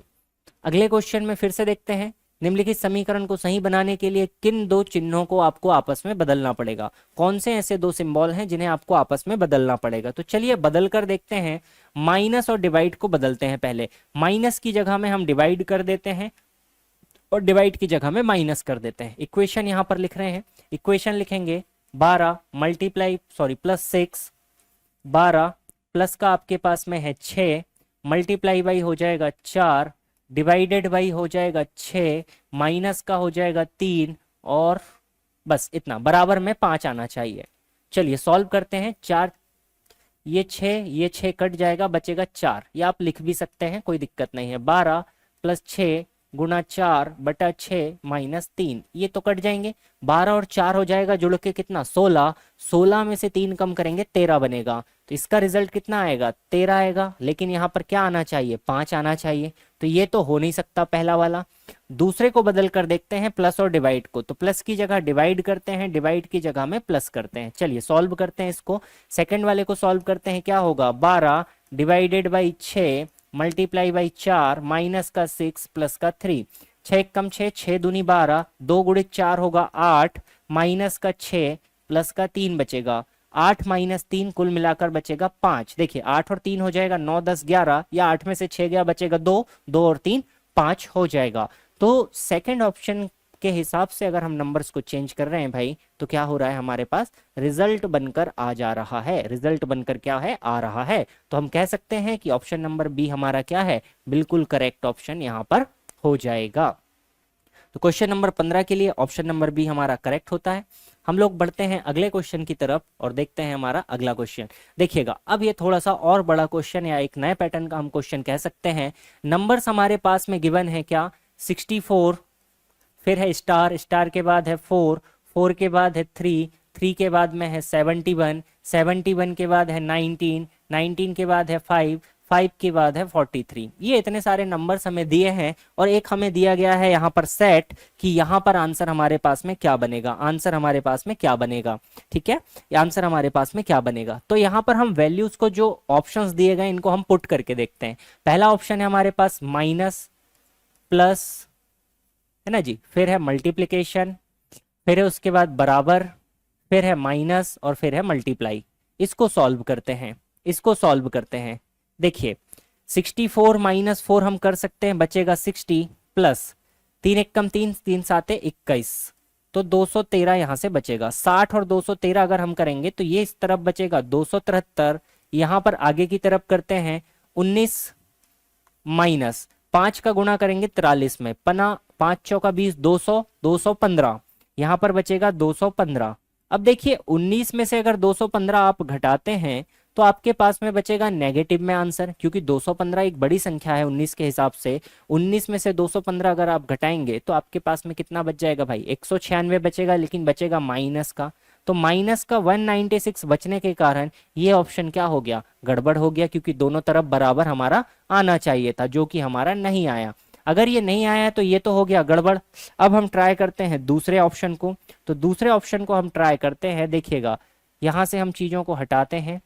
अगले क्वेश्चन में फिर से देखते हैं, निम्नलिखित समीकरण को सही बनाने के लिए किन दो चिन्हों को आपको आपस में बदलना पड़ेगा। कौन से ऐसे दो सिंबल हैं जिन्हें आपको आपस में बदलना पड़ेगा। तो चलिए बदल कर देखते हैं। माइनस और डिवाइड को बदलते हैं। पहले माइनस की जगह में हम डिवाइड कर देते हैं और डिवाइड की जगह में माइनस कर देते हैं। इक्वेशन यहां पर लिख रहे हैं, इक्वेशन लिखेंगे 12 मल्टीप्लाई सॉरी प्लस 6, 12 प्लस का आपके पास में है 6 मल्टीप्लाई बाई हो जाएगा 4 डिवाइडेड बाई हो जाएगा 6 माइनस का हो जाएगा 3 और बस इतना, बराबर में 5 आना चाहिए। चलिए सॉल्व करते हैं। 4 ये 6 कट जाएगा, बचेगा 4, ये आप लिख भी सकते हैं, कोई दिक्कत नहीं है। 12 प्लस 6 गुना 4 बटा 6 माइनस 3, ये तो कट जाएंगे। 12 और 4 हो जाएगा जुड़ के कितना, 16, 16 में से 3 कम करेंगे 13 बनेगा। तो इसका रिजल्ट कितना आएगा, 13 आएगा। लेकिन यहाँ पर क्या आना चाहिए, 5 आना चाहिए। तो ये तो हो नहीं सकता पहला वाला। दूसरे को बदल कर देखते हैं, प्लस और डिवाइड को। तो प्लस की जगह डिवाइड करते हैं, डिवाइड की जगह में प्लस करते हैं। चलिए सॉल्व करते हैं इसको। सेकंड वाले को सॉल्व करते हैं, क्या होगा, 12 divided by 6 multiply by 4 minus का 6 प्लस का 3, 6 कम 6, 6 दूनी 12, 2 गुणित 4 होगा 8 माइनस का 6 प्लस का 3 बचेगा। 8 माइनस 3 कुल मिलाकर बचेगा 5। देखिए 8 और 3 हो जाएगा 9 10 11, या 8 में से 6 गया बचेगा 2, 2 और 3 5 हो जाएगा। तो सेकंड ऑप्शन के हिसाब से अगर हम नंबर्स को चेंज कर रहे हैं भाई, तो क्या हो रहा है, हमारे पास रिजल्ट बनकर आ जा रहा है। रिजल्ट बनकर क्या है, आ रहा है। तो हम कह सकते हैं कि ऑप्शन नंबर बी हमारा क्या है, बिल्कुल करेक्ट ऑप्शन यहां पर हो जाएगा। तो क्वेश्चन नंबर 15 के लिए ऑप्शन नंबर बी हमारा करेक्ट होता है। हम लोग बढ़ते हैं अगले क्वेश्चन की तरफ और देखते हैं हमारा अगला क्वेश्चन। देखिएगा अब ये थोड़ा सा और बड़ा क्वेश्चन या एक नए पैटर्न का हम क्वेश्चन कह सकते हैं। नंबर्स हमारे पास में गिवन है क्या, 64, फिर है स्टार, स्टार के बाद है 4, 4 के बाद है 3, 3 के बाद में है 71, 71 के बाद है 19, 19 के बाद है 5, 5 के बाद है 43। ये इतने सारे नंबर्स हमें दिए हैं और एक हमें दिया गया है यहाँ पर सेट कि यहाँ पर आंसर हमारे पास में क्या बनेगा, आंसर हमारे पास में क्या बनेगा। ठीक है, ये आंसर हमारे पास में क्या बनेगा। तो यहाँ पर हम वैल्यूज को, जो ऑप्शंस दिए गए इनको हम पुट करके देखते हैं। पहला ऑप्शन है हमारे पास माइनस प्लस, है ना जी, फिर है मल्टीप्लीकेशन, फिर है उसके बाद बराबर, फिर है माइनस और फिर है मल्टीप्लाई। इसको सॉल्व करते हैं, इसको सॉल्व करते हैं। देखिए 64 माइनस 4 हम कर सकते हैं, बचेगा 60 प्लस 3 एक कम 3, 3 साते 21, तो 213 यहाँ से बचेगा। 60 और 213 अगर हम करेंगे तो ये इस तरफ बचेगा 273, यहाँ पर आगे की तरफ करते हैं 19 माइनस 5 का गुणा करेंगे 43 में, पना 5 चौका 20, 200, 215, यहाँ पर बचेगा 215। अब देखिए 19 में से अगर 215 आप घटाते हैं तो आपके पास में बचेगा नेगेटिव में आंसर, क्योंकि 215 एक बड़ी संख्या है 19 के हिसाब से। 19 में से 215 अगर आप घटाएंगे तो आपके पास में कितना बच जाएगा भाई, 196 बचेगा, लेकिन बचेगा माइनस का। तो माइनस का 196 बचने के कारण ये ऑप्शन क्या हो गया, गड़बड़ हो गया, क्योंकि दोनों तरफ बराबर हमारा आना चाहिए था, जो कि हमारा नहीं आया। अगर ये नहीं आया तो ये तो हो गया गड़बड़। अब हम ट्राई करते हैं दूसरे ऑप्शन को, तो दूसरे ऑप्शन को हम ट्राई करते हैं। देखिएगा यहाँ से हम चीज़ों को हटाते हैं,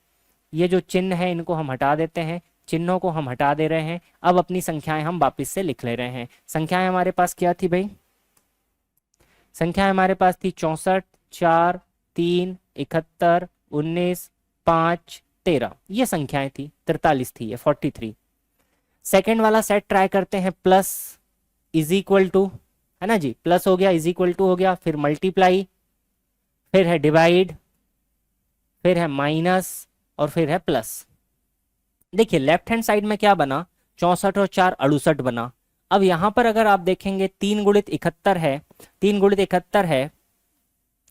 ये जो चिन्ह है इनको हम हटा देते हैं, चिन्हों को हम हटा दे रहे हैं। अब अपनी संख्याएं हम वापस से लिख ले रहे हैं। संख्याएं हमारे पास क्या थी भाई, संख्याएं हमारे पास थी 64, 4, 3, 71, 19, 5, 13, ये संख्याएं थी। 43 थी ये, 43। सेकेंड वाला सेट ट्राई करते हैं, प्लस इज इक्वल टू, है ना जी, प्लस हो गया, इज इक्वल टू हो गया, फिर मल्टीप्लाई, फिर है डिवाइड, फिर है माइनस और फिर है प्लस। देखिए लेफ्ट हैंड साइड में क्या बना, 64 और 4 68 बना। अब यहां पर अगर आप देखेंगे 3 गुणित 71 है, 3 गुणित 71 है,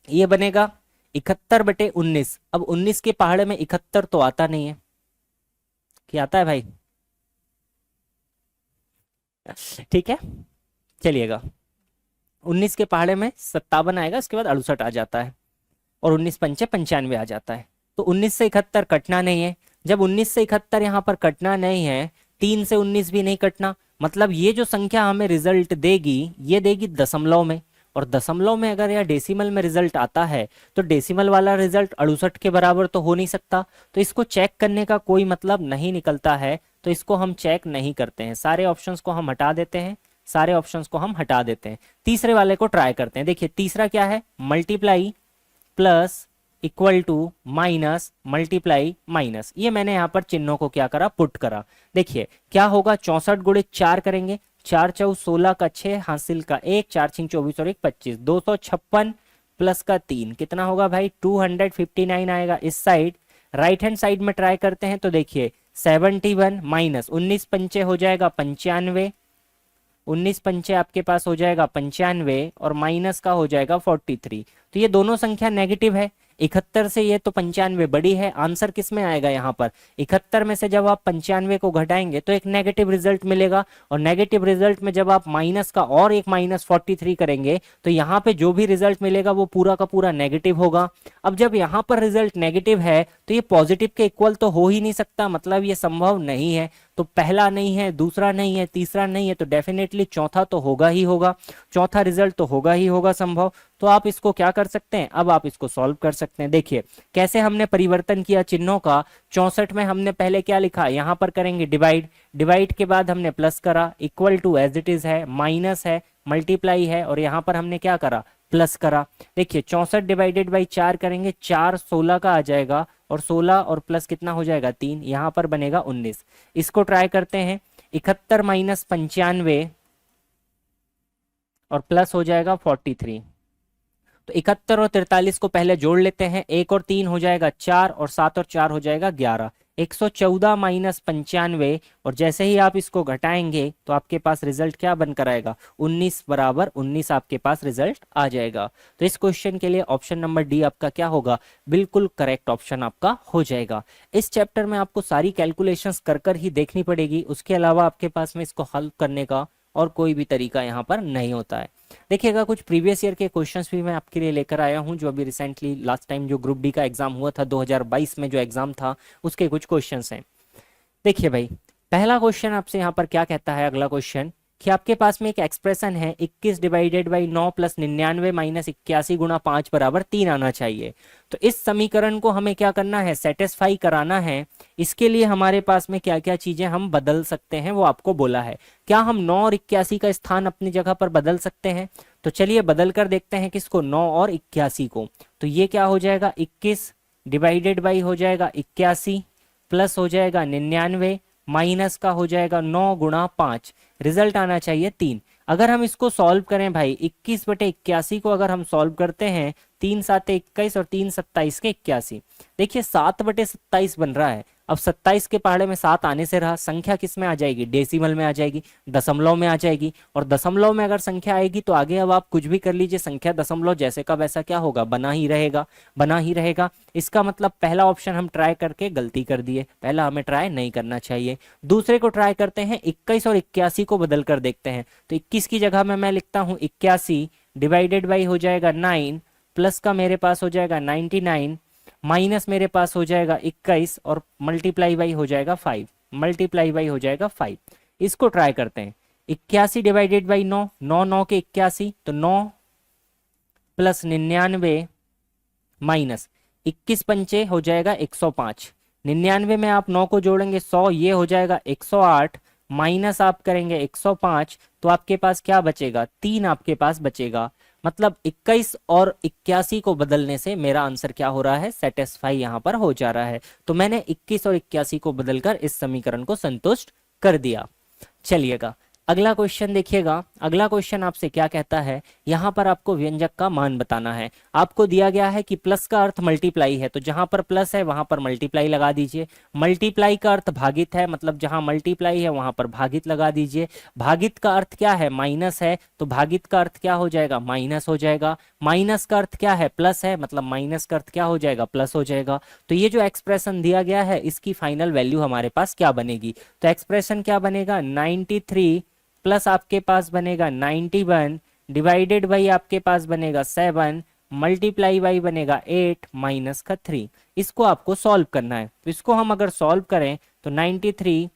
ये बनेगा 71 बटे 19। अब 19 के पहाड़े में 71 तो आता नहीं है, क्या आता है भाई, ठीक है, चलिएगा 19 के पहाड़े में 57 आएगा, इसके बाद 68 आ जाता है और 19 पंचे 95 आ जाता है। तो 19 से 71 कटना नहीं है। जब 19 से 71 यहाँ पर कटना नहीं है, 3 से 19 भी नहीं कटना, मतलब ये जो संख्या हमें रिजल्ट देगी ये देगी दशमलव में, और दशमलव में अगर या डेसिमल में रिजल्ट आता है तो डेसिमल वाला रिजल्ट 68 के बराबर तो हो नहीं सकता। तो इसको चेक करने का कोई मतलब नहीं निकलता है, तो इसको हम चेक नहीं करते हैं। सारे ऑप्शंस को हम हटा देते हैं, सारे ऑप्शंस को हम हटा देते हैं। तीसरे वाले को ट्राई करते हैं। देखिए तीसरा क्या है, multiply plus equal to minus multiply minus. ये मैंने यहाँ पर चिन्हों को क्या करा, पुट करा। देखिए क्या होगा, 64 गुणित 4 करेंगे, 4 चौ 16 का 6 हासिल का 1, 4 छिंग 24 और 1 25, 256 प्लस का 3 कितना होगा भाई, 259 आएगा इस साइड। राइट हैंड साइड में ट्राई करते हैं तो देखिए 71 माइनस 19 पंचे हो जाएगा 95, 19 पंचे आपके पास हो जाएगा 95 और माइनस का हो जाएगा 43। तो ये दोनों संख्या नेगेटिव है, 71 से ये तो 95 बड़ी है। आंसर किस में आएगा, यहाँ पर 71 में से जब आप 95 को घटाएंगे तो एक नेगेटिव रिजल्ट मिलेगा, और नेगेटिव रिजल्ट में जब आप माइनस का और एक माइनस 43 करेंगे तो यहाँ पे जो भी रिजल्ट मिलेगा वो पूरा का पूरा नेगेटिव होगा। अब जब यहाँ पर रिजल्ट नेगेटिव है तो ये पॉजिटिव के इक्वल तो हो ही नहीं सकता, मतलब ये संभव नहीं है। तो पहला नहीं है, दूसरा नहीं है, तीसरा नहीं है, तो डेफिनेटली चौथा तो होगा ही होगा, चौथा रिजल्ट तो होगा ही होगा संभव। तो आप इसको क्या कर सकते हैं, अब आप इसको सॉल्व कर सकते हैं। देखिए कैसे हमने परिवर्तन किया चिन्हों का। 64 में हमने पहले क्या लिखा, यहाँ पर करेंगे डिवाइड, डिवाइड के बाद हमने प्लस करा, equal to as it is है, माइनस है, मल्टीप्लाई है, और यहाँ पर हमने क्या करा, प्लस करा। देखिए 64 डिवाइडेड बाई 4 करेंगे, 4 16 का आ जाएगा, और 16 और प्लस कितना हो जाएगा 3, यहाँ पर बनेगा 19। इसको ट्राई करते हैं, 71 माइनस 95 और प्लस हो जाएगा 43। तो 71 और 43 को पहले जोड़ लेते हैं, 1 और 3 हो जाएगा 4, और 7 और 4 हो जाएगा 11। 114 माइनस 95, और जैसे ही आप इसको घटाएंगे तो आपके पास रिजल्ट क्या बनकर आएगा, 19 बराबर 19 आपके पास रिजल्ट आ जाएगा। तो इस क्वेश्चन के लिए ऑप्शन नंबर डी आपका क्या होगा, बिल्कुल करेक्ट ऑप्शन आपका हो जाएगा। इस चैप्टर में आपको सारी कैलकुलेशंस कर कर ही देखनी पड़ेगी, उसके अलावा आपके पास में इसको हल करने का और कोई भी तरीका यहाँ पर नहीं होता है। देखिएगा कुछ प्रीवियस ईयर के क्वेश्चंस भी मैं आपके लिए लेकर आया हूँ, जो अभी रिसेंटली लास्ट टाइम जो ग्रुप डी का एग्जाम हुआ था 2022 में जो एग्जाम था उसके कुछ क्वेश्चंस हैं। देखिए भाई, पहला क्वेश्चन आपसे यहाँ पर क्या कहता है, अगला क्वेश्चन, कि आपके पास में एक एक्सप्रेशन है 21 डिवाइडेड बाई 9 प्लस 99 माइनस 81 गुणा 5 बराबर 3 आना चाहिए। तो इस समीकरण को हमें क्या करना है, सेटिस्फाई कराना है। इसके लिए हमारे पास में क्या क्या चीजें हम बदल सकते हैं वो आपको बोला है। क्या हम 9 और 81 का स्थान अपनी जगह पर बदल सकते हैं? तो चलिए बदल कर देखते हैं किसको, 9 और 81 को। तो ये क्या हो जाएगा, 21 डिवाइडेड बाई हो जाएगा 81 प्लस हो जाएगा 99 माइनस का हो जाएगा 9 गुणा 5, रिजल्ट आना चाहिए 3। अगर हम इसको सॉल्व करें भाई, 21/81 को अगर हम सॉल्व करते हैं, 3 7 21 और 3 27 के 81, देखिए 7/27 बन रहा है। अब 27 के पहाड़े में 7 आने से रहा, संख्या किस में आ जाएगी, डेसिमल में आ जाएगी, दशमलव में आ जाएगी। और दशमलव में अगर संख्या आएगी तो आगे अब आप कुछ भी कर लीजिए, संख्या दशमलव जैसे का वैसा क्या होगा, बना ही रहेगा, बना ही रहेगा। इसका मतलब पहला ऑप्शन हम ट्राई करके गलती कर दिए, पहला हमें ट्राई नहीं करना चाहिए। दूसरे को ट्राई करते हैं, 21 और 81 को बदल कर देखते हैं। तो 21 की जगह में मैं लिखता हूं 81 डिवाइडेड बाई हो जाएगा 9 प्लस का मेरे पास हो जाएगा 99 माइनस मेरे पास हो जाएगा 21 और मल्टीप्लाई बाई हो जाएगा 5, मल्टीप्लाई बाई हो जाएगा 5। इसको ट्राई करते हैं, 81 डिवाइडेड बाई 9, 9 9 के 81, तो 9 प्लस 99 माइनस 21 पंचे हो जाएगा 105, 99 में आप 9 को जोड़ेंगे 100, ये हो जाएगा 108 माइनस आप करेंगे 105, तो आपके पास क्या बचेगा, 3 आपके पास बचेगा। मतलब 21 और 81 को बदलने से मेरा आंसर क्या हो रहा है, सेटिस्फाई यहां पर हो जा रहा है। तो मैंने 21 और 81 को बदलकर इस समीकरण को संतुष्ट कर दिया। चलिएगा अगला क्वेश्चन देखिएगा। अगला क्वेश्चन आपसे क्या कहता है, यहां पर आपको व्यंजक का मान बताना है। आपको दिया गया है कि प्लस का अर्थ मल्टीप्लाई है, तो जहां पर प्लस है वहां पर मल्टीप्लाई लगा दीजिए। मल्टीप्लाई का अर्थ भागित है, मतलब जहां मल्टीप्लाई है वहां पर भागित लगा दीजिए। भागित का अर्थ क्या है, माइनस है, तो भागित का अर्थ क्या हो जाएगा, माइनस हो जाएगा। माइनस का अर्थ क्या है, प्लस है, मतलब माइनस का अर्थ क्या हो जाएगा, प्लस हो जाएगा। तो ये जो एक्सप्रेशन दिया गया है इसकी फाइनल वैल्यू हमारे पास क्या बनेगी, तो एक्सप्रेशन क्या बनेगा, 93 प्लस आपके पास बनेगा 91 डिवाइडेड बाई आपके पास बनेगा 7 मल्टीप्लाई बाई बनेगा 8 माइनस का 3। इसको आपको सॉल्व करना है। तो इसको हम अगर सॉल्व करें तो 93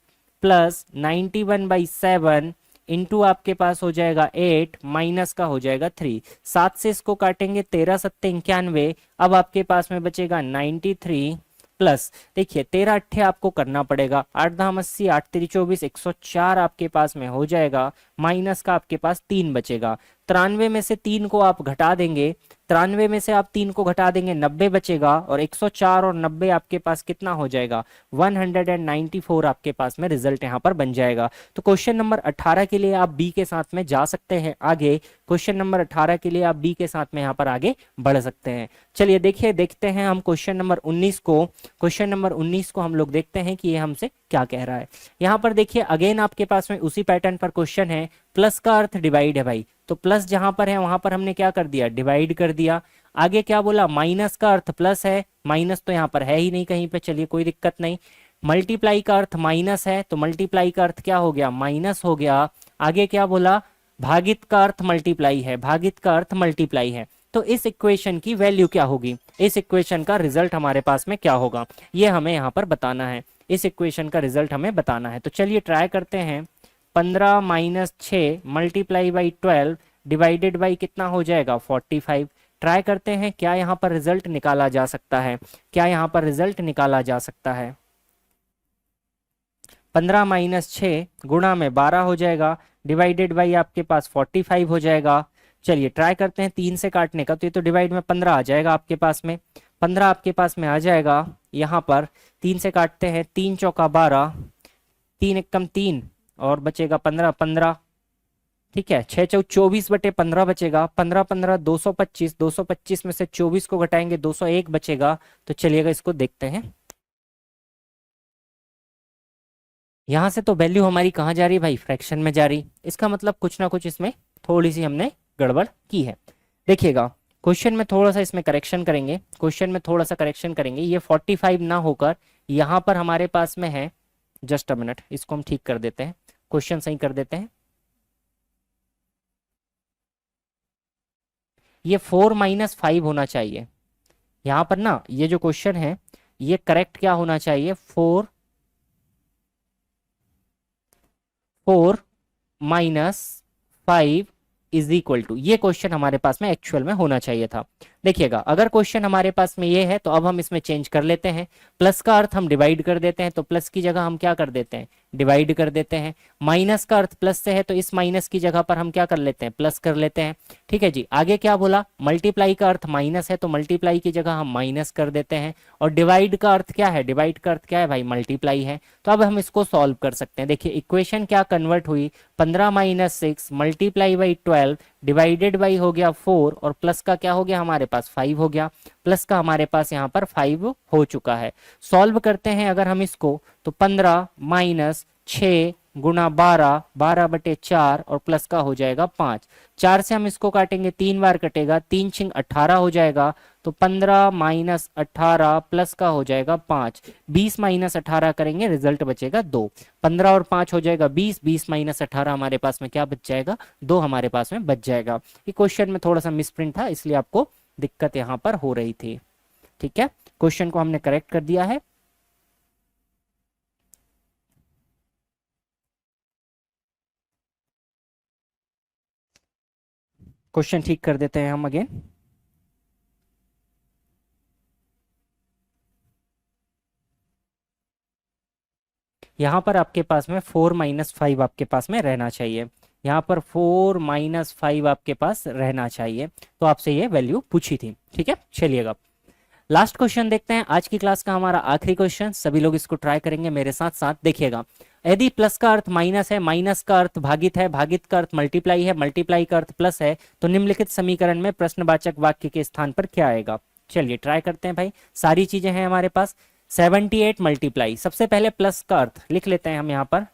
प्लस 91/7 इंटू आपके पास हो जाएगा 8 माइनस का हो जाएगा 3। 7 से इसको काटेंगे 13 7 91, अब आपके पास में बचेगा 93 प्लस, देखिए 13 अट्ठे आपको करना पड़ेगा, 8 दाम 80, 8 3 24, 104 आपके पास में हो जाएगा, माइनस का आपके पास 3 बचेगा। 93 में से 3 को आप घटा देंगे, 93 में से आप 3 को घटा देंगे 90 बचेगा, और 104 और 90 आपके पास कितना हो जाएगा, 194 आपके पास में रिजल्ट यहाँ पर बन जाएगा। तो क्वेश्चन नंबर 18 के लिए आप बी के साथ में जा सकते हैं आगे, क्वेश्चन नंबर 18 के लिए आप बी के साथ में यहाँ पर आगे बढ़ सकते हैं। चलिए देखिए, देखते हैं हम क्वेश्चन नंबर 19 को। क्वेश्चन नंबर 19 को हम लोग देखते हैं कि ये हमसे क्या कह रहा है। यहाँ पर देखिए अगेन आपके पास में उसी पैटर्न पर क्वेश्चन है, प्लस का अर्थ डिवाइड है भाई, तो प्लस जहां पर है वहां पर हमने क्या कर दिया, डिवाइड कर दिया। आगे क्या बोला, माइनस का अर्थ प्लस है, माइनस तो यहाँ पर है ही नहीं कहीं पे, चलिए कोई दिक्कत नहीं। मल्टीप्लाई का अर्थ माइनस है, तो मल्टीप्लाई का अर्थ क्या हो गया, माइनस हो गया। आगे क्या बोला, भागित का अर्थ मल्टीप्लाई है, भागित का अर्थ मल्टीप्लाई है। तो इस इक्वेशन की वैल्यू क्या होगी, इस इक्वेशन का रिजल्ट हमारे पास में क्या होगा, ये हमें यहाँ पर बताना है। इस इक्वेशन का रिजल्ट हमें बताना है। तो चलिए ट्राई करते हैं, 15 minus 6 multiply by 12 divided by कितना हो जाएगा, 45। ट्राई करते हैं क्या यहाँ पर रिजल्ट निकाला जा सकता है, क्या यहाँ पर रिजल्ट निकाला जा सकता है। 15 माइनस 6 गुणा में 12 हो जाएगा, डिवाइडेड बाई आपके पास 45 हो जाएगा। चलिए ट्राई करते हैं 3 से काटने का, तो ये तो डिवाइड में 15 आ जाएगा आपके पास में, 15 आपके पास में आ जाएगा। यहाँ पर 3 से काटते हैं, 3 चौका 12, 3 एकम 3 और बचेगा 15 15, ठीक है, 6 चौक 24/15 बचेगा, 15 15 225, 225 में से 24 को घटाएंगे 201 बचेगा। तो चलिएगा इसको देखते हैं, यहां से तो वैल्यू हमारी कहाँ जा रही है भाई, फ्रैक्शन में जा रही। इसका मतलब कुछ ना कुछ इसमें थोड़ी सी हमने गड़बड़ की है। देखिएगा क्वेश्चन में थोड़ा सा इसमें करेक्शन करेंगे, क्वेश्चन में थोड़ा सा करेक्शन करेंगे, ये 45 ना होकर यहाँ पर हमारे पास में है, जस्ट अ मिनट इसको हम ठीक कर देते हैं, क्वेश्चन सही कर देते हैं। ये 4 - 5 होना चाहिए यहाँ पर ना, ये जो क्वेश्चन है ये करेक्ट क्या होना चाहिए, 4 4 - 5 इज इक्वल टू, ये क्वेश्चन हमारे पास में एक्चुअल में होना चाहिए था। देखिएगा, अगर क्वेश्चन हमारे पास में ये है तो अब हम इसमें चेंज कर लेते हैं। प्लस का अर्थ हम डिवाइड कर देते हैं, तो प्लस की जगह हम क्या कर देते हैं, डिवाइड कर देते हैं। माइनस का अर्थ प्लस से है, तो इस माइनस की जगह पर हम क्या कर लेते हैं, प्लस कर लेते हैं। ठीक है जी, आगे क्या बोला, मल्टीप्लाई का अर्थ माइनस है, तो मल्टीप्लाई की जगह हम माइनस कर देते हैं। और डिवाइड का अर्थ क्या है, डिवाइड का अर्थ क्या है भाई, मल्टीप्लाई है। तो अब हम इसको सॉल्व कर सकते हैं। देखिए इक्वेशन क्या कन्वर्ट हुई, 15 - 6 मल्टीप्लाई बाई 12 डिवाइडेड बाई हो गया 4, और प्लस का क्या हो गया हमारे पास 5 हो गया। प्लस का हमारे पास यहाँ पर 5 हो चुका है। सॉल्व करते हैं अगर हम इसको, तो 15 - 6 गुना 12, 12/4, और प्लस का हो जाएगा 5। 4 से हम इसको काटेंगे, 3 बार कटेगा, 3 × 18 हो जाएगा। तो 15 - 18 प्लस का हो जाएगा 5, 20 - 18 करेंगे, रिजल्ट बचेगा 2। 15 और 5 हो जाएगा 20, 20 - 18 हमारे पास में क्या बच जाएगा, 2 हमारे पास में बच जाएगा। ये क्वेश्चन में थोड़ा सा मिसप्रिंट था, इसलिए आपको दिक्कत यहाँ पर हो रही थी। ठीक है, क्वेश्चन को हमने करेक्ट कर दिया है। क्वेश्चन ठीक कर देते हैं हम अगेन। यहाँ पर आपके पास में 4 - 5 आपके पास में रहना चाहिए। यहाँ पर 4 - 5 आपके पास रहना चाहिए, तो आपसे ये वैल्यू पूछी थी। ठीक है, चलिएगा लास्ट क्वेश्चन देखते हैं। आज की क्लास का हमारा आखिरी क्वेश्चन, सभी लोग इसको ट्राई करेंगे मेरे साथ साथ। देखिएगा, यदि प्लस का अर्थ माइनस है, माइनस का अर्थ भागित है, भागित का अर्थ मल्टीप्लाई है, मल्टीप्लाई का अर्थ प्लस है, तो निम्नलिखित समीकरण में प्रश्नवाचक वाक्य के स्थान पर क्या आएगा। चलिए ट्राई करते हैं भाई, सारी चीजें हैं हमारे पास। 78 मल्टीप्लाई, सबसे पहले प्लस का अर्थ लिख लेते हैं हम। यहाँ पर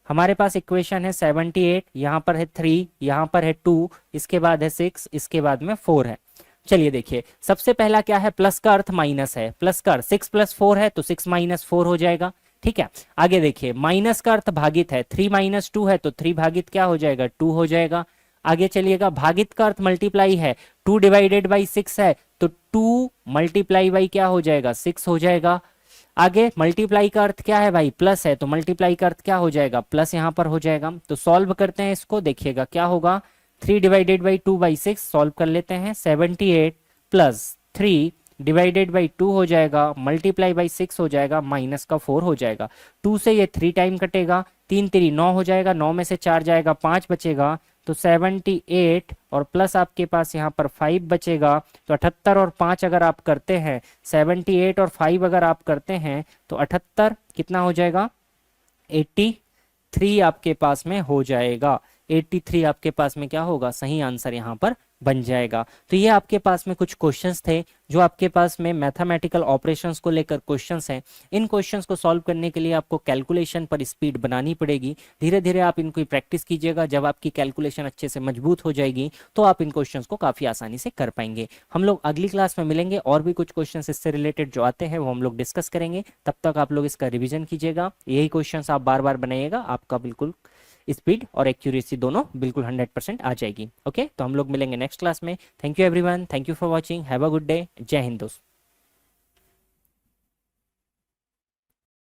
हमारे पास इक्वेशन है 78, यहाँ पर है 3, यहाँ पर है 2, इसके बाद है 6, इसके बाद में 4 है। चलिए देखिए, सबसे पहला क्या है, प्लस का अर्थ माइनस है, प्लस का अर्थ 6 + 4 है, तो 6 - 4 हो जाएगा। ठीक है, आगे देखिए, माइनस का अर्थ भागित है, 3 - 2 है, तो 3 भागित क्या हो जाएगा, 2 हो जाएगा। आगे चलिएगा, भागित का अर्थ मल्टीप्लाई है, 2 डिवाइडेड बाई 6 है, तो 2 मल्टीप्लाई बाई क्या हो जाएगा, 6 हो जाएगा। आगे मल्टीप्लाई का अर्थ क्या है भाई, प्लस है, तो मल्टीप्लाई का अर्थ क्या हो जाएगा, प्लस यहाँ पर हो जाएगा। तो सॉल्व करते हैं इसको, देखिएगा क्या होगा, 3 डिवाइडेड बाई 2/6 सॉल्व कर लेते हैं। 78 प्लस 3 डिवाइडेड बाई 2 हो जाएगा, मल्टीप्लाई बाई 6 हो जाएगा, माइनस का 4 हो जाएगा। 2 से ये 3 टाइम कटेगा, 3 3 9 हो जाएगा, 9 में से 4 जाएगा, 5 बचेगा, तो 78 और प्लस आपके पास यहाँ पर 5 बचेगा। तो 78 और 5 अगर आप करते हैं, 78 और 5 अगर आप करते हैं, तो 78 कितना हो जाएगा, 83 आपके पास में हो जाएगा। 83 आपके पास में क्या होगा, सही आंसर यहाँ पर बन जाएगा। तो ये आपके पास में कुछ क्वेश्चंस थे जो आपके पास में मैथमेटिकल ऑपरेशंस को लेकर क्वेश्चंस हैं। इन क्वेश्चंस को सॉल्व करने के लिए आपको कैलकुलेशन पर स्पीड बनानी पड़ेगी। धीरे धीरे आप इनको प्रैक्टिस कीजिएगा, जब आपकी कैलकुलेशन अच्छे से मजबूत हो जाएगी तो आप इन क्वेश्चंस को काफ़ी आसानी से कर पाएंगे। हम लोग अगली क्लास में मिलेंगे, और भी कुछ क्वेश्चन इससे रिलेटेड जो आते हैं वो हम लोग डिस्कस करेंगे। तब तक आप लोग इसका रिविजन कीजिएगा, यही क्वेश्चन आप बार बार बनाइएगा, आपका बिल्कुल स्पीड और एक्यूरेसी दोनों बिल्कुल 100% आ जाएगी। ओके, तो हम लोग मिलेंगे नेक्स्ट क्लास में। Thank you everyone, thank you for watching, have a good day, जय हिंद दोस्त।